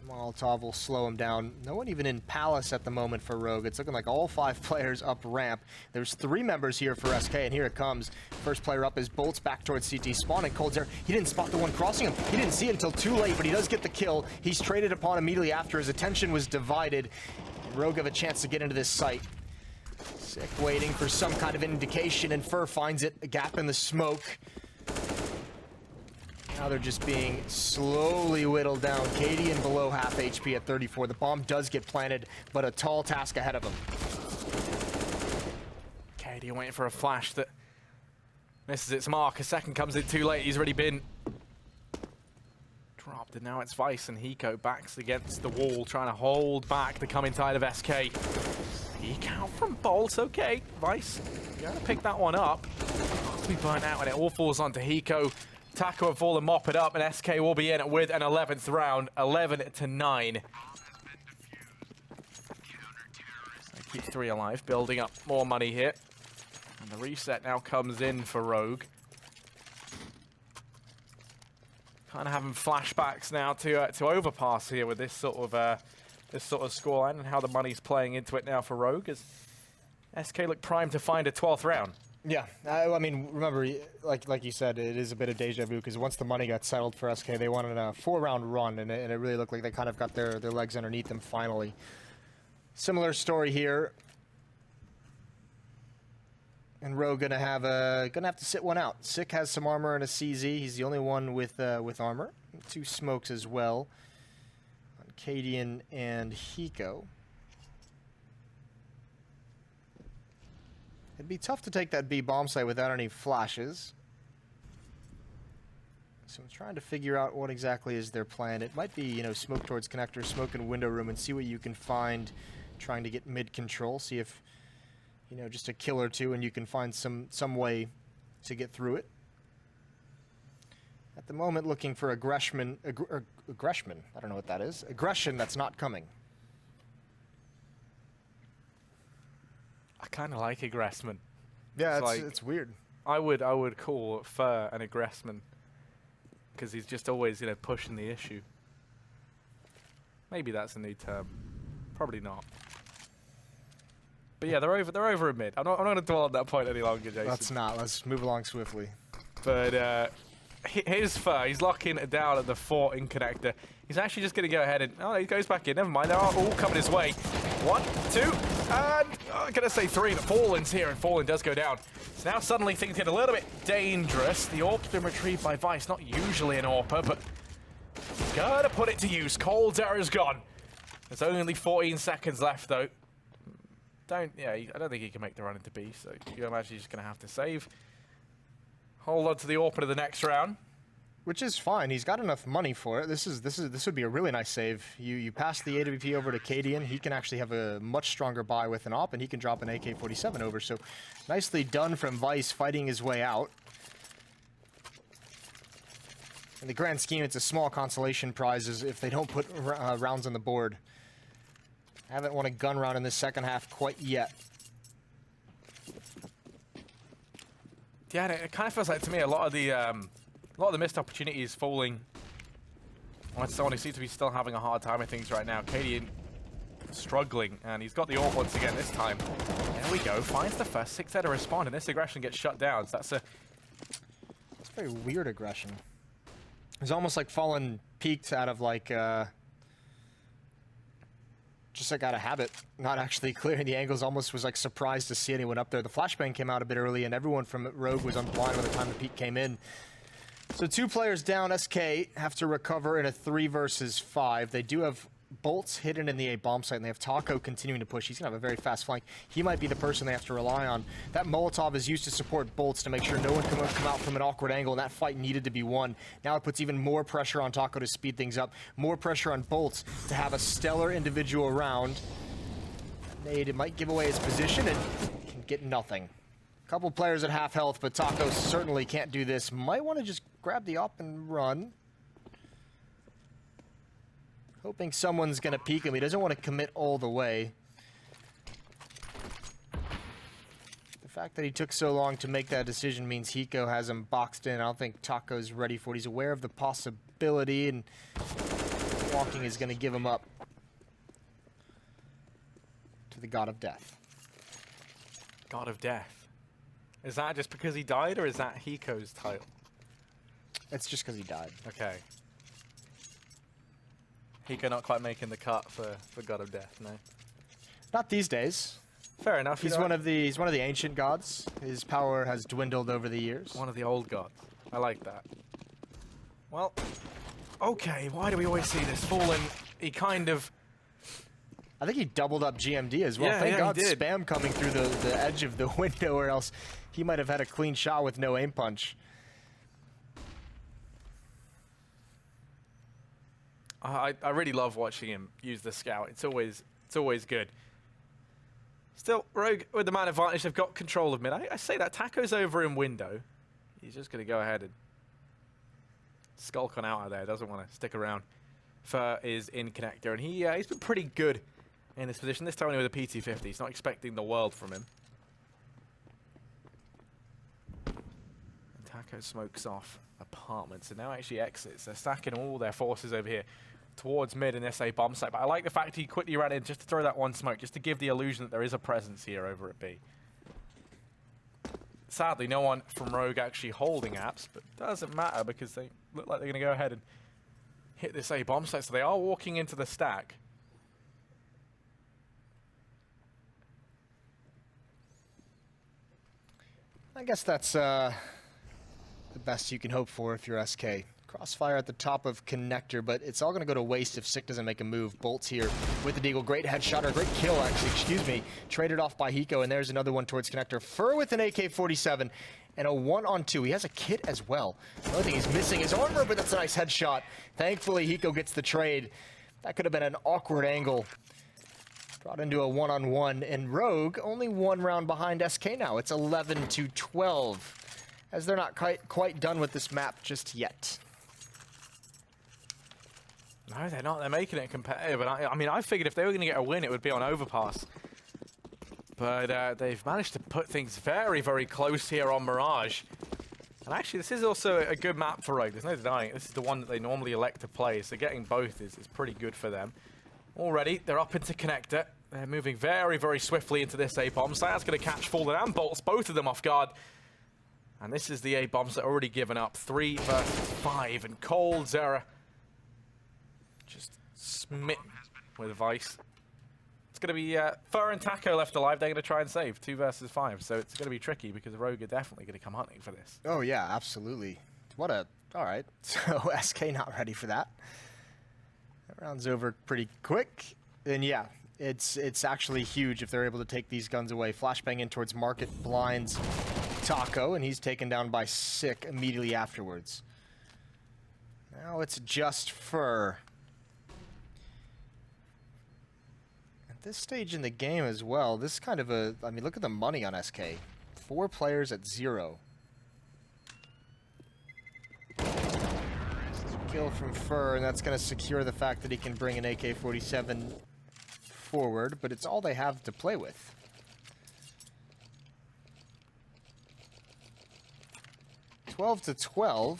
E: Molotov will slow him down. No one even in Palace at the moment for Rogue. It's looking like all 5 players up ramp. There's 3 members here for SK, and here it comes. First player up is Bolts back towards CT spawning. coldzera, he didn't spot the one crossing him. He didn't see it until too late, but he does get the kill. He's traded upon immediately after. His attention was divided. Rogue have a chance to get into this site. Sick waiting for some kind of indication, and Fur finds it, a gap in the smoke. Now they're just being slowly whittled down. Cadian below half HP at 34. The bomb does get planted, but a tall task ahead of him.
A: Cadian waiting for a flash that misses its mark. A second comes in too late. He's already been dropped, and now it's Vice, and Hiko backs against the wall, trying to hold back the coming tide of SK. Peek out from Bolts, okay. Vice, you gotta pick that one up. To be burnt out, and it all falls onto Hiko. Taco and Fall and mop it up, and SK will be in with an 11th round, 11-9. They keep 3 alive, building up more money here. And the reset now comes in for Rogue. Kind of having flashbacks now to Overpass here with this sort of scoreline, and how the money's playing into it now for Rogue, as SK look primed to find a 12th round.
E: Yeah, I mean, remember, like you said, it is a bit of deja vu, because once the money got settled for SK, they wanted a 4-round run, and it really looked like they kind of got their legs underneath them finally. Similar story here. And Rogue gonna have to sit one out. Sick has some armor and a CZ. He's the only one with armor. 2 smokes as well on Cadian and Hiko. It'd be tough to take that B bomb site without any flashes. So I'm trying to figure out what exactly is their plan. It might be, you know, smoke towards connector, smoke in window room, and see what you can find trying to get mid control. See if, you know, just a kill or 2, and you can find some way to get through it. At the moment, looking for aggression. I don't know what that is. Aggression that's not coming.
A: I kind of like Aggressman.
E: Yeah,
A: It's like,
E: it's weird.
A: I would call Fur an Aggressman, because he's just always, you know, pushing the issue. Maybe that's a new term. Probably not. But yeah, they're over a mid. I'm not going to dwell on that point any longer, Jason.
E: Let's not. Let's move along swiftly.
A: But here's Fur. He's locking it down at the 4 in connector. He's actually just going to go ahead and... Oh, he goes back in. Never mind. They're all coming his way. 1, 2, and I'm going to say 3, but Fallen's here, and Fallen does go down. So now suddenly things get a little bit dangerous. The AWP's been retrieved by Vice. Not usually an AWPer, but gotta put it to use. coldzera's gone. There's only 14 seconds left, though. I don't think he can make the run into B, so you imagine he's just going to have to save. Hold on to the AWPer to the next round.
E: Which is fine. He's got enough money for it. This would be a really nice save. You pass the AWP over to Cadian. He can actually have a much stronger buy with an AWP, and he can drop an AK-47 over. So nicely done from Vice, fighting his way out. In the grand scheme, it's a small consolation prize if they don't put rounds on the board. Haven't won a gun round in this second half quite yet.
A: Yeah, it kind of feels like to me a lot of the missed opportunities falling on someone who seems to be still having a hard time with things right now. Cadian struggling, and he's got the AWP once again this time. There we go, finds the first 6 header respawn, and this aggression gets shut down. So that's
E: very weird aggression. It's almost like Fallen peeked out of like just like out of habit, not actually clearing the angles. Almost was like surprised to see anyone up there. The flashbang came out a bit early, and everyone from Rogue was on blind by the time the peak came in. So 2 players down. SK have to recover in a 3 versus 5. They do have bolts hidden in the A bomb site, and they have Taco continuing to push. He's gonna have a very fast flank. He might be the person they have to rely on. That Molotov is used to support bolts to make sure no one can come out from an awkward angle, and that fight needed to be won. Now it puts even more pressure on Taco to speed things up, more pressure on bolts to have a stellar individual round. Nade might give away his position and can get nothing. Couple players at half health, but Taco certainly can't do this. Might want to just grab the op and run. Hoping someone's going to peek him. He doesn't want to commit all the way. The fact that he took so long to make that decision means Hiko has him boxed in. I don't think Taco's ready for it. He's aware of the possibility, and walking is going to give him up to the God of Death.
A: God of Death. Is that just because he died, or is that Hiko's title?
E: It's just because he died.
A: Okay. Hiko not quite making the cut for God of Death, no.
E: Not these days.
A: Fair enough.
E: He's one of the ancient gods. His power has dwindled over the years.
A: One of the old gods. I like that. Well, okay. Why do we always see this? Fallen. He kind of.
E: I think he doubled up GMD as well.
A: Yeah,
E: Thank
A: yeah,
E: God
A: he did.
E: spam coming through the edge of the window, or else he might have had a clean shot with no aim punch.
A: I really love watching him use the scout. It's always good. Still, Rogue with the man advantage. They've got control of mid. I say that Taco's over in window. He's just going to go ahead and skulk on out of there. Doesn't want to stick around. Fur is in connector, and he's been pretty good in this position. This time only with a PT50. He's not expecting the world from him. And Taco smokes off apartments and now actually exits. They're stacking all their forces over here towards mid in this A bomb site. But I like the fact he quickly ran in just to throw that one smoke, just to give the illusion that there is a presence here over at B. Sadly, no one from Rogue actually holding apps, but doesn't matter because they look like they're going to go ahead and hit this A bomb site. So they are walking into the stack.
E: I guess that's the best you can hope for if you're SK. Crossfire at the top of connector, but it's all going to go to waste if Sick doesn't make a move. Bolts here with the deagle. Great headshot, or great kill, actually, excuse me. Traded off by Hiko, and there's another one towards connector. Fur with an AK-47 and a 1-on-2. He has a kit as well. The only thing he's missing is armor, but that's a nice headshot. Thankfully, Hiko gets the trade. That could have been an awkward angle. Brought into a 1-on-1, and Rogue only 1 round behind SK now. It's 11-12, as they're not quite done with this map just yet.
A: No, they're not. They're making it competitive. And I mean, I figured if they were going to get a win, it would be on overpass. But they've managed to put things very, very close here on Mirage. And actually, this is also a good map for Rogue. There's no denying it. This is the one that they normally elect to play. So getting both is pretty good for them. Already, they're up into connector. They're moving very, very swiftly into this A-bomb site. That's going to catch Fallen and Bolts, both of them off guard. And this is the A-bomb site already given up. 3 versus 5. And Cold Zera just smitten with Vice. It's going to be Fur and Taco left alive. They're going to try and save 2 versus 5. So it's going to be tricky because Rogue are definitely going to come hunting for this.
E: Oh, yeah, absolutely. All right. So SK not ready for that. That round's over pretty quick. And yeah, it's actually huge if they're able to take these guns away. Flashbang in towards Market, blinds Taco, and he's taken down by Sick immediately afterwards. Now it's just Fur. At this stage in the game as well, this is kind of I mean, look at the money on SK. 4 players at 0. Kill from Fur, and that's going to secure the fact that he can bring an AK-47 forward, but it's all they have to play with. (12-12).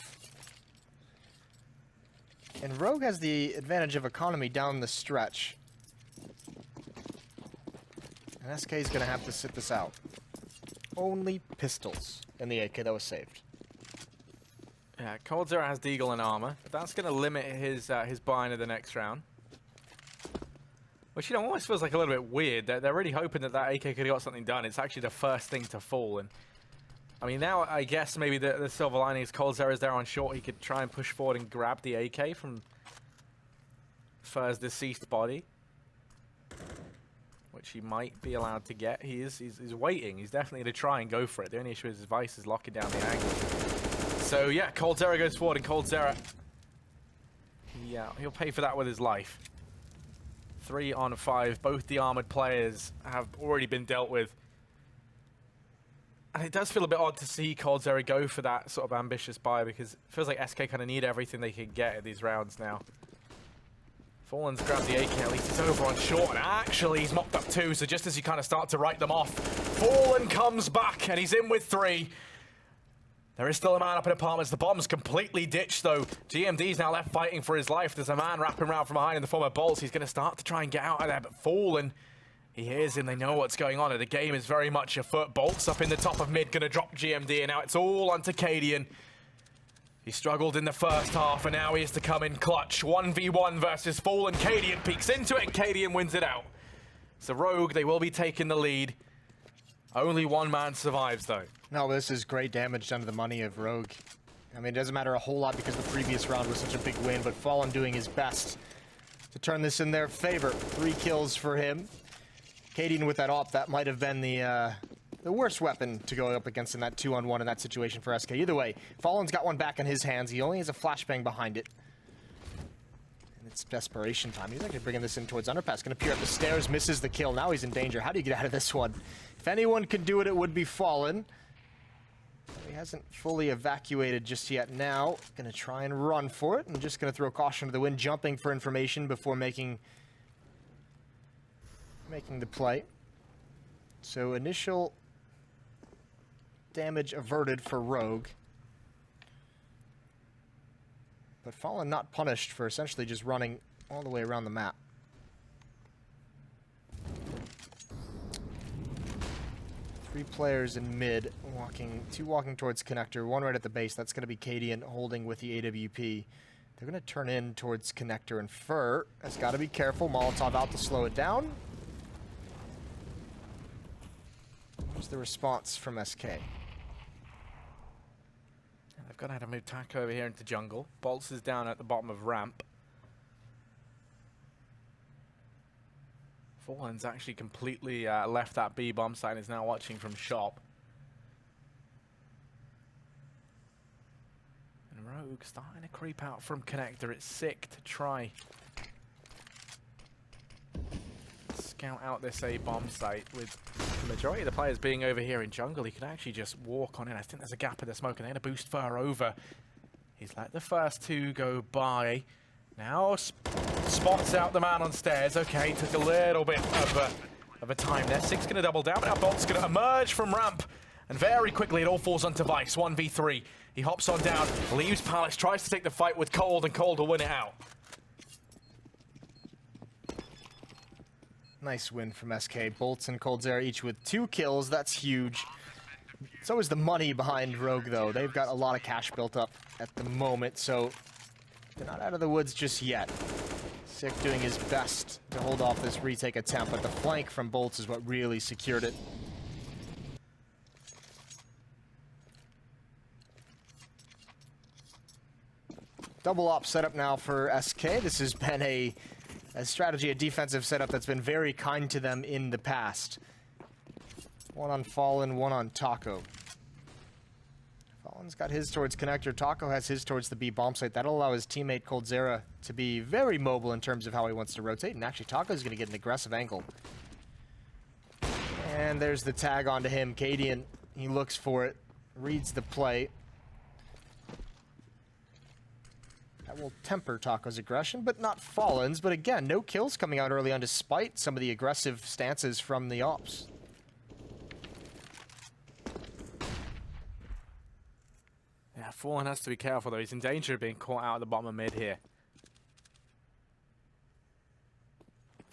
E: And Rogue has the advantage of economy down the stretch. And SK is going to have to sit this out. Only pistols in the AK that was saved.
A: Yeah, Cold Zero has Deagle and armor. That's going to limit his buy into the next round. Which, you know, almost feels like a little bit weird. They're really hoping that AK could have got something done. It's actually the first thing to fall. And I mean, now I guess maybe the silver lining is coldzera's there on short. He could try and push forward and grab the AK from Fur's deceased body, which he might be allowed to get. He's waiting. He's definitely going to try and go for it. The only issue is his Vice is locking down the angle. So yeah, coldzera goes forward, and coldzera, he'll pay for that with his life. 3 on 5. Both the armored players have already been dealt with. And it does feel a bit odd to see coldzera go for that sort of ambitious buy, because it feels like SK kind of need everything they can get at these rounds now. Fallen's grabbed the AK, at least he's over on short, and actually he's mopped up 2, so just as you kind of start to write them off, Fallen comes back, and he's in with 3. There is still a man up in apartments. The bomb's completely ditched, though. GMD's now left fighting for his life. There's a man wrapping around from behind in the form of Bolts. He's going to start to try and get out of there, but Fallen, he hears him. They know what's going on, and the game is very much afoot. Bolts up in the top of mid, going to drop GMD, and now it's all onto Cadian. He struggled in the first half, and now he has to come in clutch. 1v1 versus Fallen. Cadian peeks into it, and Cadian wins it out. So Rogue, they will be taking the lead. Only one man survives, though.
E: No, this is great damage done to the money of Rogue. I mean, it doesn't matter a whole lot because the previous round was such a big win, but Fallen doing his best to turn this in their favor. 3 kills for him. Cadian with that op, that might have been the worst weapon to go up against in that 2-on-1 in that situation for SK. Either way, Fallen's got one back in his hands. He only has a flashbang behind it. And it's desperation time. He's actually bringing this in towards underpass. Going to peer up the stairs, misses the kill. Now he's in danger. How do you get out of this one? If anyone can do it, it would be Fallen. He hasn't fully evacuated just yet now. Going to try and run for it. I'm just going to throw caution to the wind, jumping for information before making the play. So initial damage averted for Rogue. But Fallen not punished for essentially just running all the way around the map. Three players in mid, two walking towards connector, one right at the base. That's going to be Cadian holding with the AWP. They're going to turn in towards connector, and Fur has got to be careful. Molotov out to slow it down. What's the response from SK?
A: They've got to have to move Taco over here into jungle. Bolts is down at the bottom of ramp. Fallen's actually completely left that B bomb site and is now watching from shop. And Rogue starting to creep out from connector. It's sick to try scout out this A bomb site with the majority of the players being over here in jungle. He can actually just walk on in. I think there's a gap in the smoke, and they're going to boost Fur over. He's let the first 2 go by. Now spots out the man on stairs. Okay, took a little bit of a time there. 6 going to double down, but now Bolt's going to emerge from ramp. And very quickly it all falls onto Vice. 1v3. He hops on down, leaves Palace, tries to take the fight with Cold, and Cold will win it out.
E: Nice win from SK. Bolts and coldzera each with 2 kills. That's huge. It's always the money behind Rogue, though. They've got a lot of cash built up at the moment, so they're not out of the woods just yet. Sick doing his best to hold off this retake attempt, but the flank from Bolts is what really secured it. Double op setup now for SK. This has been a strategy, a defensive setup that's been very kind to them in the past. 1 on Fallen, 1 on Taco. Fallen's got his towards connector. Taco has his towards the B bomb site. That'll allow his teammate coldzera to be very mobile in terms of how he wants to rotate. And actually, Taco's going to get an aggressive angle. And there's the tag onto him. Cadian, he looks for it, reads the play. That will temper Taco's aggression, but not Fallen's. But again, no kills coming out early on despite some of the aggressive stances from the ops.
A: Yeah, Fallen has to be careful, though. He's in danger of being caught out at the bottom of mid here.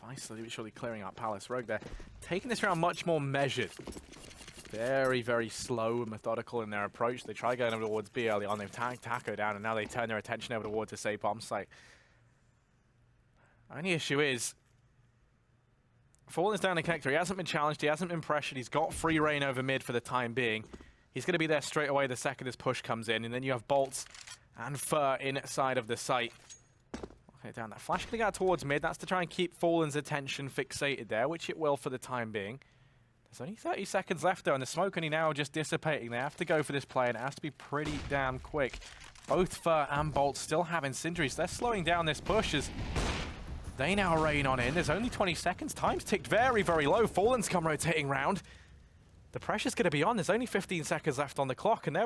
A: Vice slowly but surely clearing out Palace. Rogue there. Taking this round much more measured. Very, very slow and methodical in their approach. They try going over towards B early on. They've tagged Taco down, and now they turn their attention over towards this A bomb site. Only issue is, Fallen's down the connector. He hasn't been challenged. He hasn't been pressured. He's got free reign over mid for the time being. He's going to be there straight away the second this push comes in. And then you have Bolts and Fur inside of the site. Okay, down that flash going to go towards mid. That's to try and keep Fallen's attention fixated there, which it will for the time being. There's only 30 seconds left though, and the smoke only now just dissipating. They have to go for this play, and it has to be pretty damn quick. Both Fur and Bolt still have incendiaries. They're slowing down this push as they now rain on in. There's only 20 seconds. Time's ticked very, very low. Fallen's come rotating round. The pressure's going to be on. There's only 15 seconds left on the clock, and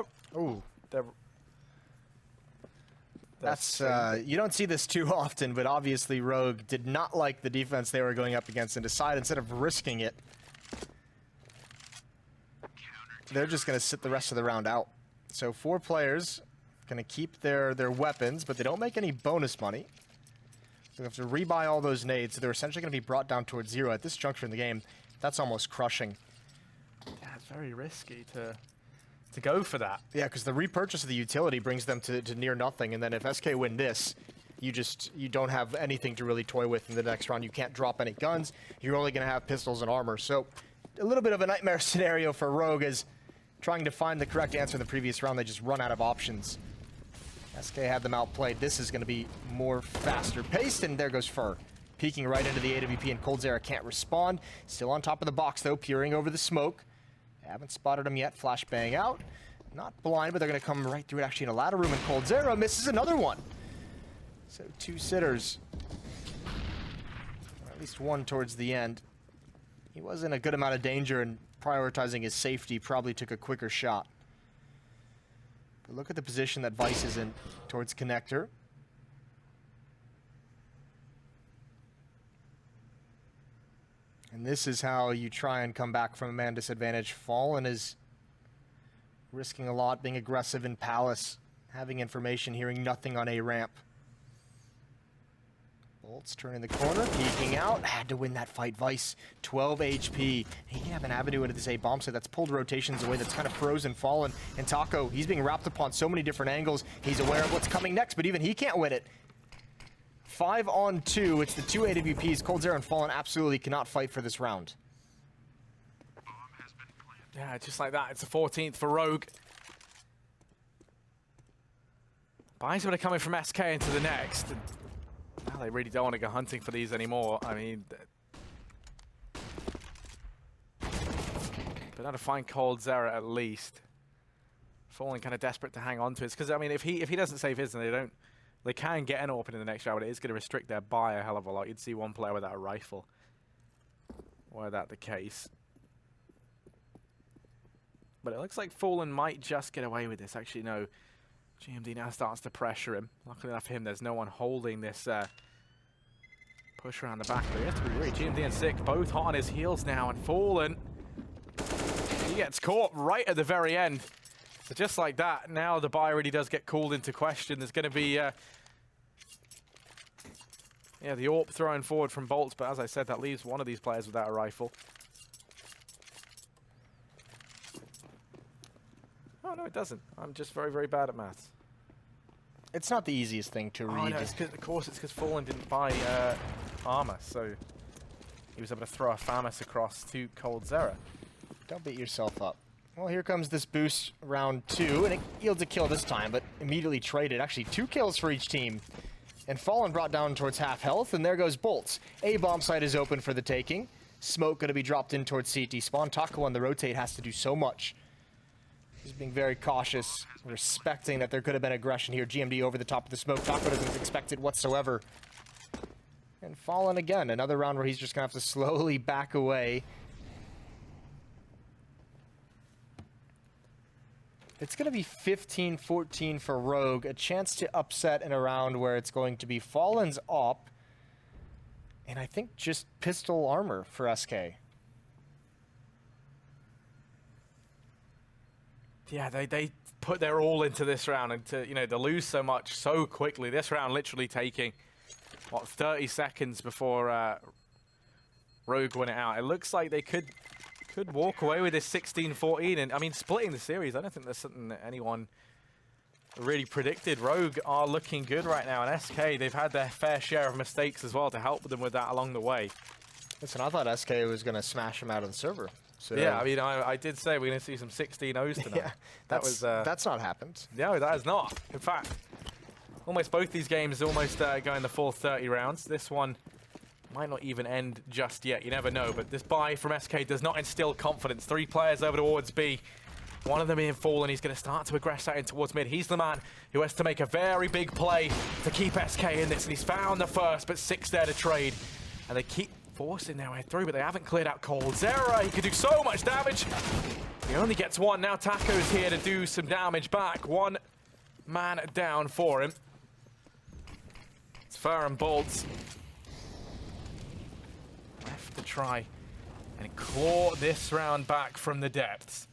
E: that's you don't see this too often, but obviously Rogue did not like the defense they were going up against and decided instead of risking it, they're just going to sit the rest of the round out. So 4 players going to keep their weapons, but they don't make any bonus money. So they have to rebuy all those nades, so they're essentially going to be brought down towards 0 at this juncture in the game. That's almost crushing.
A: Yeah, it's very risky to go for that.
E: Yeah, because the repurchase of the utility brings them to near nothing, and then if SK win this, you don't have anything to really toy with in the next round. You can't drop any guns. You're only going to have pistols and armor. So a little bit of a nightmare scenario for Rogue as trying to find the correct answer in the previous round. They just run out of options. SK had them outplayed. This is going to be more faster paced, and there goes Fur. Peeking right into the AWP, and coldzera can't respond. Still on top of the box, though, peering over the smoke. Haven't spotted him yet. Flashbang out. Not blind, but they're going to come right through it, actually, in a ladder room, and coldzera misses another one. So 2 sitters. Or at least 1 towards the end. He was in a good amount of danger, and prioritizing his safety probably took a quicker shot. But look at the position that Vice is in towards connector. And this is how you try and come back from a man disadvantage. Fallen is risking a lot, being aggressive in Palace, having information, hearing nothing on A ramp. Bolts turning the corner, peeking out, had to win that fight. Vice, 12 HP. He can have an avenue into this A bomb site that's pulled rotations away, that's kind of frozen Fallen. And Taco, he's being wrapped upon so many different angles. He's aware of what's coming next, but even he can't win it. 5 on 2, it's the 2 AWPs. coldzera and Fallen absolutely cannot fight for this round.
A: Yeah, just like that, it's the 14th for Rogue. Buys would have coming from SK into the next. Well, they really don't want to go hunting for these anymore. I mean, but now to find coldzera at least. Fallen kind of desperate to hang on to it, because I mean, if he doesn't save his, then they can get an open in the next round, but it is going to restrict their buy a hell of a lot. You'd see 1 player without a rifle. Were that the case? But it looks like Fallen might just get away with this. Actually, no. GMD now starts to pressure him. Luckily enough for him, there's no one holding this push around the back. But he has to be worried. GMD and Sick both hot on his heels now, and Fallen, he gets caught right at the very end. So just like that, now the buy really does get called into question. There's going to be the AWP throwing forward from Bolts, but as I said, that leaves one of these players without a rifle. Oh, no, it doesn't. I'm just very, very bad at maths.
E: It's not the easiest thing to read.
A: Oh, no, of course, it's because Fallen didn't buy armor, so he was able to throw a FAMAS across to coldzera.
E: Don't beat yourself up. Well, here comes this boost round 2, and it yields a kill this time, but immediately traded. Actually, 2 kills for each team. And Fallen brought down towards half health, and there goes Bolts. A bomb site is open for the taking. Smoke going to be dropped in towards CT spawn. Taco on the rotate has to do so much. He's being very cautious, respecting that there could have been aggression here. GMD over the top of the smoke. Taco doesn't expect it whatsoever. And Fallen again, another round where he's just going to have to slowly back away. It's going to be 15-14 for Rogue, a chance to upset in a round where it's going to be Fallen's op, and I think just pistol armor for SK.
A: Yeah, they put their all into this round, and to lose so much so quickly. This round literally taking, what, 30 seconds before Rogue win it out. It looks like they could walk away with this 16-14, and I mean, splitting the series, I don't think there's something that anyone really predicted. Rogue are looking good right now, and SK, they've had their fair share of mistakes as well to help them with that along the way.
E: Listen, I thought SK was going to smash him out of the server. So
A: Yeah, I mean, I did say we're going to see some 16-0s tonight.
E: yeah, that's not happened.
A: No, that has not. In fact, almost both these games almost going the full 30 rounds. This one might not even end just yet. You never know. But this buy from SK does not instill confidence. 3 players over towards B. One of them in full, and he's going to start to aggress that in towards mid. He's the man who has to make a very big play to keep SK in this. And he's found the first, but 6 there to trade. And they keep forcing their way through, but they haven't cleared out coldzera. He could do so much damage. He only gets 1. Now Taco's here to do some damage back. 1 man down for him. It's Fur and Bolts left to try and claw this round back from the depths.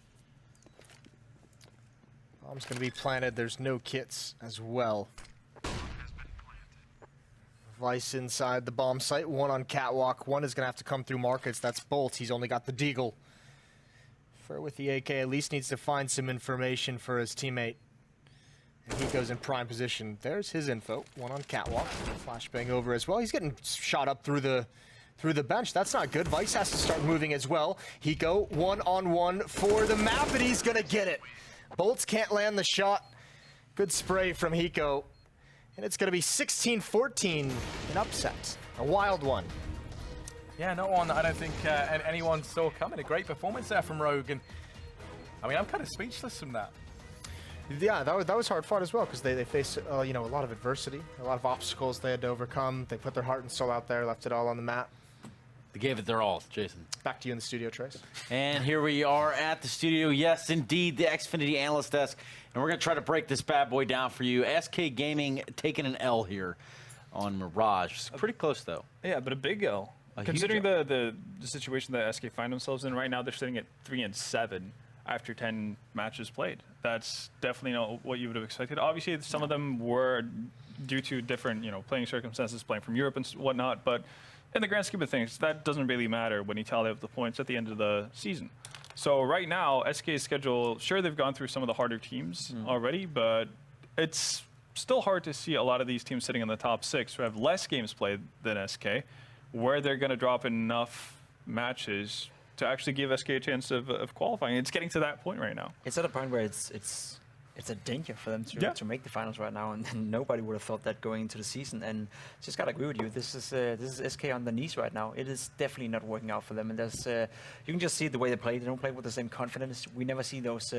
E: Bomb's going to be planted. There's no kits as well. Vice inside the bomb site. 1 on catwalk. 1 is going to have to come through markets. That's Bolt. He's only got the deagle. Fur with the AK at least needs to find some information for his teammate. And he goes in prime position. There's his info. 1 on catwalk. Flashbang over as well. He's getting shot up through the bench. That's not good. Vice has to start moving as well. Hiko 1-on-1 for the map, and he's going to get it. Bolts can't land the shot. Good spray from Hiko. And it's going to be 16-14 in upset. A wild one.
A: Yeah, not one that I don't think anyone saw coming. A great performance there from Rogue. And I mean, I'm kind of speechless from that.
E: Yeah, that was hard fought as well because they faced you know, a lot of adversity, a lot of obstacles they had to overcome. They put their heart and soul out there, left it all on the mat.
B: They gave it their all, Jason.
E: Back to you in the studio, Trace.
B: And here we are at the studio. Yes, indeed, the Xfinity Analyst Desk. And we're going to try to break this bad boy down for you. SK Gaming taking an L here on Mirage. It's pretty close, though.
C: Yeah, but a big L. Considering the situation that SK find themselves in right now, they're sitting at 3-7 after 10 matches played. That's definitely not what you would have expected. Obviously, some of them were due to different, playing circumstances, playing from Europe and whatnot, but in the grand scheme of things, that doesn't really matter when you tally up the points at the end of the season. So right now, SK's schedule, sure, they've gone through some of the harder teams already, but it's still hard to see a lot of these teams sitting in the top 6 who have less games played than SK, where they're going to drop enough matches to actually give SK a chance of qualifying. It's getting to that point right now.
D: It's at a point where it's a danger for them to make the finals right now, and nobody would have thought that going into the season. And just gotta agree with you. This is SK on the knees right now. It is definitely not working out for them, and there's you can just see the way they play. They don't play with the same confidence. We never see those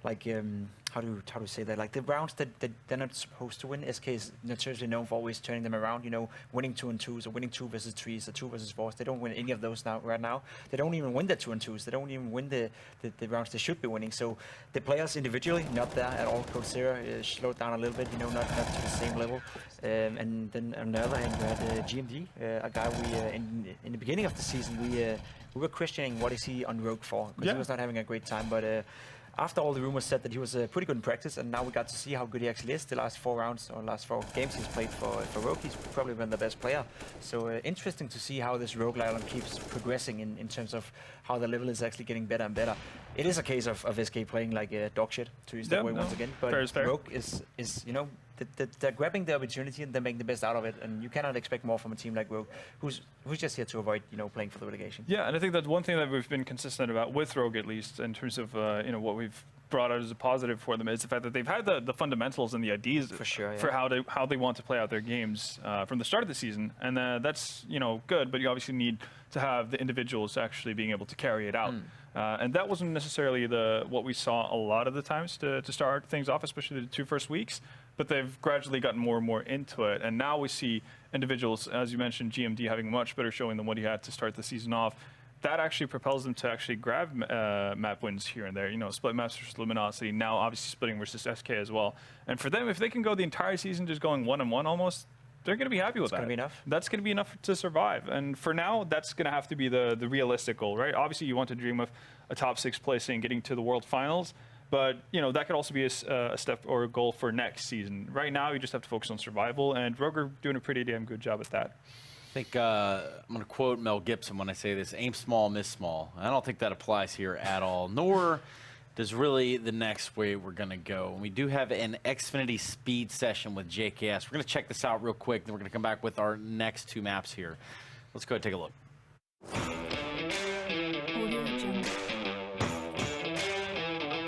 D: how to say that, like the rounds that they're not supposed to win. SK is notoriously known for always turning them around, winning 2-2s or winning 2 versus 3s or 2 versus 4s. They don't win any of those right now. They don't even win the 2-2s. They don't even win the rounds they should be winning. So the players individually not there at all. coldzera is slowed down a little bit, not to the same level. And then on the other hand, we had GMD, a guy we in the beginning of the season we were questioning what is he on Rogue for, because he was not having a great time, but. After all the rumors said that he was pretty good in practice, and now we got to see how good he actually is. The last 4 rounds or last 4 games he's played for Rogue, he's probably been the best player. So interesting to see how this Rogue Island keeps progressing in terms of how the level is actually getting better and better. It is a case of SK playing like dog shit, to use that way once again. But Rogue is they're grabbing the opportunity and they're making the best out of it. And you cannot expect more from a team like Rogue, who's just here to avoid playing for the relegation.
C: Yeah, and I think that's one thing that we've been consistent about with Rogue, at least in terms of what we've brought out as a positive for them, is the fact that they've had the fundamentals and the ideas
D: for sure,
C: for how they want to play out their games from the start of the season, and that's good. But you obviously need to have the individuals actually being able to carry it out, and that wasn't necessarily what we saw a lot of the times to start things off, especially the 2 first weeks. But they've gradually gotten more and more into it, and now we see individuals, as you mentioned, GMD having much better showing than what he had to start the season off. That actually propels them to actually grab map wins here and there. Split maps versus Luminosity, now obviously splitting versus SK as well. And for them, if they can go the entire season just going 1-1 almost, they're going to be happy with that.
D: That's going to be enough.
C: That's going to be enough to survive. And for now, that's going to have to be the realistic goal, right? Obviously, you want to dream of a top 6 placing, getting to the World Finals. But, that could also be a step or a goal for next season. Right now, you just have to focus on survival, and Rogue are doing a pretty damn good job at that.
B: I think I'm going to quote Mel Gibson when I say this: aim small, miss small. I don't think that applies here at all, nor does really the next way we're going to go. We do have an Xfinity speed session with JKS. We're going to check this out real quick, then we're going to come back with our next 2 maps here. Let's go ahead and take a look.
E: go.